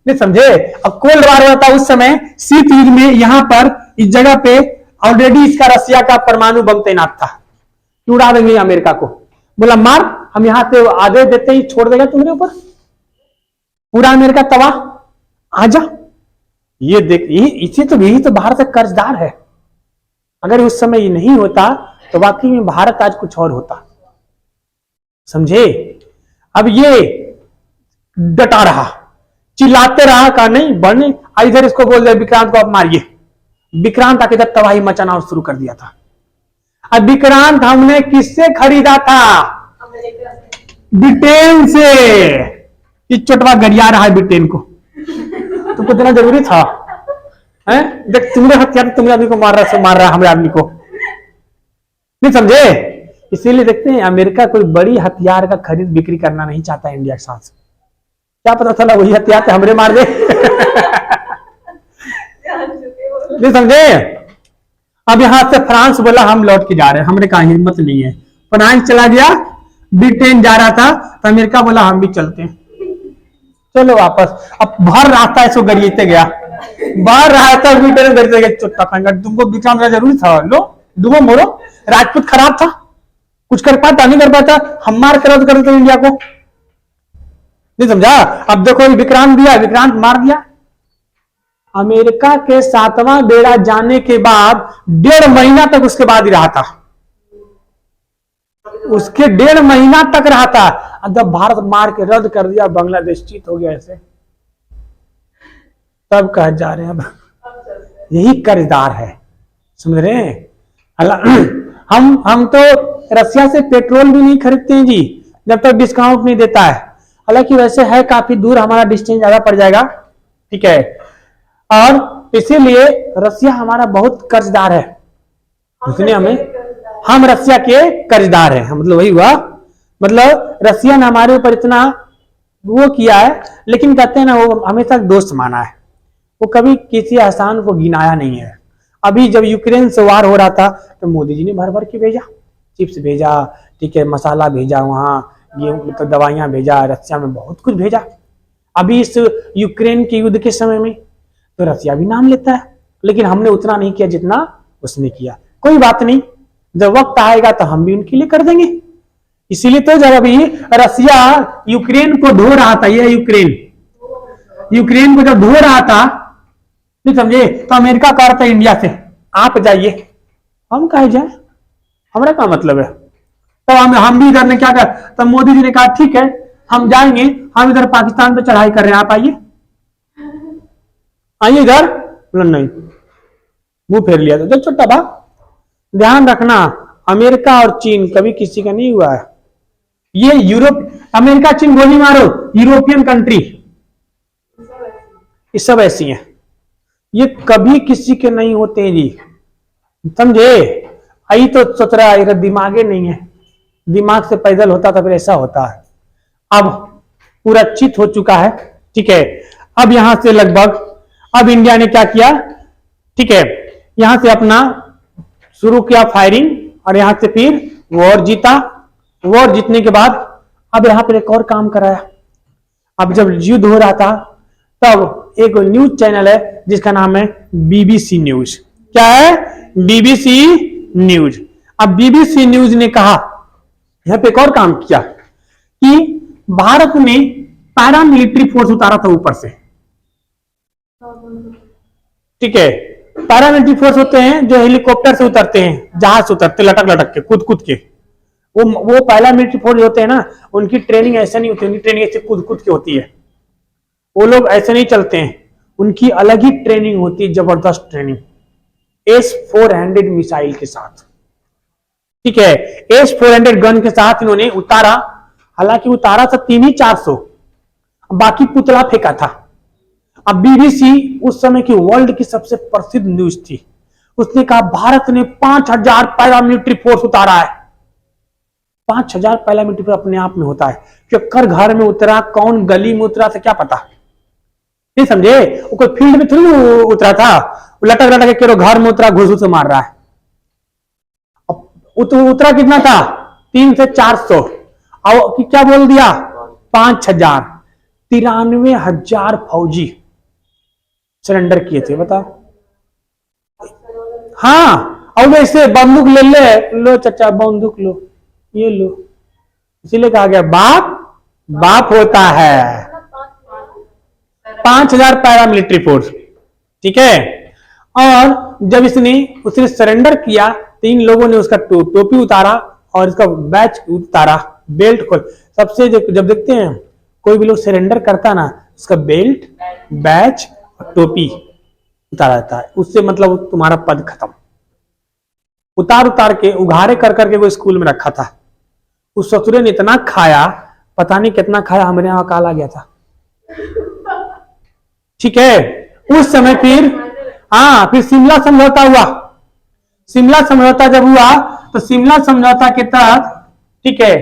नहीं समझे? अब कोल्ड वार होता उस समय, शीत युद्ध में, यहां पर इस जगह पे ऑलरेडी इसका रसिया का परमाणु बम तैनात था, उड़ा देंगे अमेरिका को। बोला मार, हम यहां से आधे देते ही छोड़ देगा तुम्हारे ऊपर, पूरा अमेरिका तबाह, आजा। ये देख, इसी तो, यही तो भारत का कर्जदार है। अगर उस समय ये नहीं होता तो वाकई में भारत आज कुछ और होता, समझे? अब ये डटा रहा, चिल्लाते रहा, कहा नहीं बढ़ने, इधर इसको बोल दे विक्रांत को आप मारिए। विक्रांत आके इधर तबाही मचाना शुरू कर दिया था। अब विक्रांत हमने किससे खरीदा था? ब्रिटेन से। कि चोटवा गरिया रहा है ब्रिटेन को, तुमको देना जरूरी था? हैं? देख तुम्हारे हथियार तुम्हारे आदमी को मार रहा हमारे आदमी को, नहीं समझे? इसीलिए देखते हैं अमेरिका कोई बड़ी हथियार का खरीद बिक्री करना नहीं चाहता इंडिया के साथ। क्या पता था ना वही हथियार से हमरे मार दे। नहीं समझे? अब यहां से फ्रांस बोला हम लौट के जा रहे हैं, हमने कहा हिम्मत नहीं है। फ्रांस चला गया, ब्रिटेन जा रहा था, तो अमेरिका बोला हम भी चलते हैं, चलो वापस। अब भर रास्ता इसको गरिएते गया, भर रास्ता ब्रिटेन गरिएते गया, चुट्टा खाएंगा, तुमको विक्रांत जरूरी था, लो दुगो मोड़ो। राजपूत खराब था, कुछ कर पाता नहीं कर पाता, हम मार कर करते इंडिया को, नहीं समझा? अब देखो विक्रांत दिया, विक्रांत मार दिया। अमेरिका के 7वां बेड़ा जाने के बाद 1.5 महीना तक उसके बाद ही रहा था, उसके 1.5 महीना तक रहा था। जब भारत मार के रद्द कर दिया, बांग्लादेश चित हो गया ऐसे, तब कह जा रहे हैं अब यही कर्जदार है, समझ रहे हैं? हम तो रसिया से पेट्रोल भी नहीं खरीदते हैं जी, जब तक डिस्काउंट नहीं देता है। हालांकि वैसे है काफी दूर, हमारा डिस्टेंस ज्यादा पड़ जाएगा, ठीक है। और इसीलिए रसिया हमारा बहुत कर्जदार है, उसने हमें, हम रसिया के कर्जदार हैं, मतलब वही हुआ, मतलब रसिया ने हमारे ऊपर इतना वो किया है, लेकिन कहते हैं ना वो हमेशा दोस्त माना है, वो कभी किसी एहसान को गिनाया नहीं है। अभी जब यूक्रेन से वार हो रहा था तो मोदी जी ने भर भर के भेजा, चिप्स भेजा, ठीक है, मसाला भेजा, वहां गेहूं मतलब दवाइयां भेजा, रसिया में बहुत कुछ भेजा। अभी इस यूक्रेन के युद्ध के समय में तो रसिया भी नाम लेता है, लेकिन हमने उतना नहीं किया जितना उसने किया। कोई बात नहीं, जब वक्त आएगा तो हम भी उनके लिए कर देंगे। इसीलिए तो जब अभी रसिया यूक्रेन को ढो रहा था, यह यूक्रेन को जब ढो रहा था, नहीं समझे, तो अमेरिका कह रहा था इंडिया से आप जाइए, हम कहे जाए, हमारा क्या मतलब है। तो हम भी इधर ने क्या कर, तब मोदी जी ने कहा ठीक है हम जाएंगे, हम इधर पाकिस्तान पे चढ़ाई कर रहे हैं, आप आइए आइए इधर, नहीं, मुंह फेर लिया था। तो छोटा बा, ध्यान रखना, अमेरिका और चीन कभी किसी का नहीं हुआ है। ये यूरोप, अमेरिका चीन गोली मारो, यूरोपियन कंट्री ये सब ऐसी हैं, ये कभी किसी के नहीं होते हैं जी, समझे। आई तो सोच रहा है दिमागे नहीं है, दिमाग से पैदल होता तो फिर ऐसा होता है। अब पूरा चित हो चुका है, ठीक है। अब यहां से लगभग, अब इंडिया ने क्या किया, ठीक है, यहां से अपना शुरू किया फायरिंग, और यहां से फिर वॉर जीता। वॉर जीतने के बाद अब यहां पर एक और काम कराया। अब जब युद्ध हो रहा था तब एक न्यूज चैनल है जिसका नाम है बीबीसी न्यूज। क्या है? BBC news. अब बीबीसी न्यूज ने कहा, यहां पे एक और काम किया कि भारत ने पैरामिलिट्री फोर्स उतारा था ऊपर से, ठीक है। पैरामिलिट्री फोर्स होते हैं जो हेलीकॉप्टर से उतरते हैं, जहाज से उतरते लटक लटक के, कूद कूद के, वो पैरामिलिट्री फोर्स होते हैं ना, उनकी ट्रेनिंग ऐसा नहीं होती, उनकी ट्रेनिंग ऐसे कूद कूद के होती है। वो लोग ऐसे नहीं चलते हैं, उनकी अलग ही ट्रेनिंग होती है, जबरदस्त ट्रेनिंग, S-400 मिसाइल के साथ, ठीक है। S-400 गन के साथ इन्होंने उतारा। हालांकि उतारा था 300-400, बाकी पुतला फेंका था। अब बीबीसी उस समय की वर्ल्ड की सबसे प्रसिद्ध न्यूज थी, उसने कहा भारत ने 5000 पैरामिलिट्री फोर्स उतारा है। 5000 पैरामिलिट्री फोर्स अपने आप में होता है, क्यों घर में उतरा, कौन गली में उतरा था क्या पता, नहीं समझे। वो कोई फील्ड में थोड़ी उतरा था, वो लटक लटक के घर में उतरा, घुस से मार रहा है। उतरा कितना था? 300 से 400, और क्या बोल दिया? 5000। 93,000 फौजी सरेंडर किए थे, बताओ। हाँ, और वैसे बंदूक ले लो चाचा, बंदूक लो, ये लो। इसीलिए कहा गया बाप बाप होता है। 5000 पैरामिलिट्री फोर्स, ठीक है। और जब उसने सरेंडर किया, 3 लोगों ने उसका टोपी उतारा और इसका बैच उतारा, बेल्ट खोल। सबसे जब देखते हैं कोई भी लोग सरेंडर करता ना, उसका बेल्ट, बैच, टोपी उतारा जाता है, उससे मतलब तुम्हारा पद खत्म। उतार के उघारे कर करके वो स्कूल में रखा था। उस ससुरे ने इतना खाया, पता नहीं कितना खाया, हमारे यहाँ काला गया था, ठीक है। उस समय फिर शिमला समझौता हुआ। शिमला समझौता जब हुआ तो शिमला समझौता के तहत, ठीक है,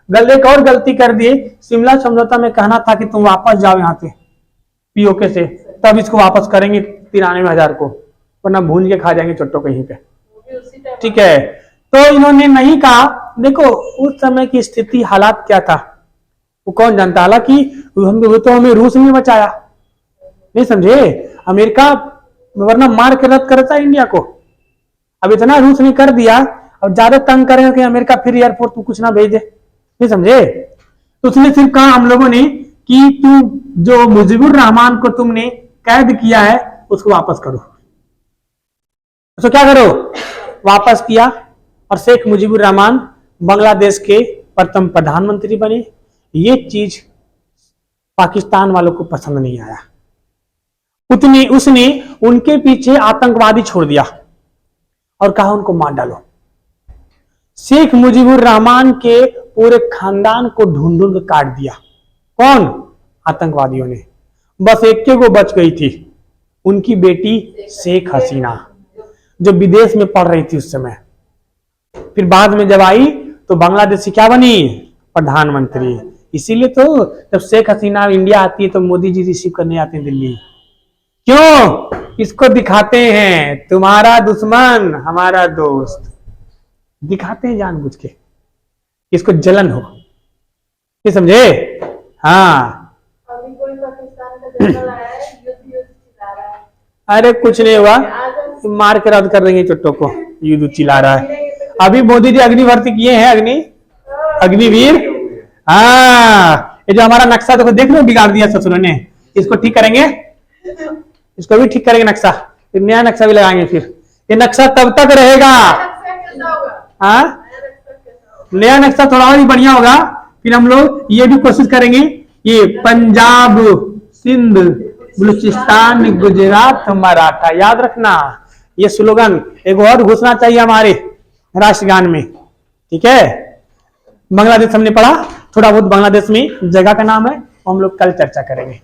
एक और गलती कर दी। शिमला समझौता में कहना था कि तुम वापस जाओ यहाँ से पीओके से, तब इसको वापस करेंगे 93,000 को, वरना भून के खा जाएंगे चट्टो कहीं पे, ठीक है। तो इन्होंने नहीं कहा। देखो उस समय की स्थिति, हालात क्या था वो कौन जानता। हालांकि तो हमें रूस ने बचाया, नहीं समझे, अमेरिका वरना मार के रद्द करता इंडिया को। अब इतना रूस ने कर दिया, अब ज्यादा तंग करेंगे कि अमेरिका फिर एयरपोर्ट को कुछ ना भेज दे, नहीं समझे। तो उसने सिर्फ कहा हम लोगों ने कि तुम जो मुजीबुर रहमान को तुमने कैद किया है उसको वापस करो। तो क्या करो? वापस किया, और शेख मुजीबुर रहमान बांग्लादेश के प्रथम प्रधानमंत्री बने। ये चीज पाकिस्तान वालों को पसंद नहीं आया। उसने उनके पीछे आतंकवादी छोड़ दिया और कहा उनको मार डालो। शेख मुजीबुर रहमान के पूरे खानदान को ढूंढ ढूंढ के काट दिया। कौन? आतंकवादियों ने। बस एक के को बच गई थी, उनकी बेटी शेख हसीना, जो विदेश में पढ़ रही थी उस समय। फिर बाद में जब आई तो बांग्लादेश की क्या बनी? प्रधानमंत्री। इसीलिए तो जब शेख हसीना इंडिया आती है तो मोदी जी रिसीव करने आते हैं दिल्ली। क्यों? इसको दिखाते हैं तुम्हारा दुश्मन हमारा दोस्त, दिखाते हैं जानबूझ के, इसको जलन हो, ये समझे? हाँ। अभी कोई पाकिस्तान का जनरल आया है, युद्ध चिल्ला रहा है। अरे कुछ नहीं हुआ, मार के रद्द कर देंगे चुट्टों को, युद्ध चिल्ला रहा है। अभी मोदी जी अग्नि भर्ती किए हैं, अग्निवीर। हाँ, ये जो हमारा नक्शा देखो, देख लो बिगाड़ दिया ससुर ने, इसको ठीक करेंगे, इसको भी ठीक करेंगे नक्शा, फिर नया नक्शा भी लगाएंगे। फिर ये नक्शा तब तक रहेगा। हाँ, नया नक्शा थोड़ा और ही बढ़िया होगा। फिर हम लोग ये भी कोशिश करेंगे, ये पंजाब, सिंध, बलूचिस्तान, गुजरात, मराठा, याद रखना ये स्लोगन एक और घोषणा चाहिए हमारे राष्ट्रगान में, ठीक है? बांग्लादेश हमने पढ़ा, थोड़ा बहुत बांग्लादेश में जगह का नाम है, हम लोग कल चर्चा करेंगे।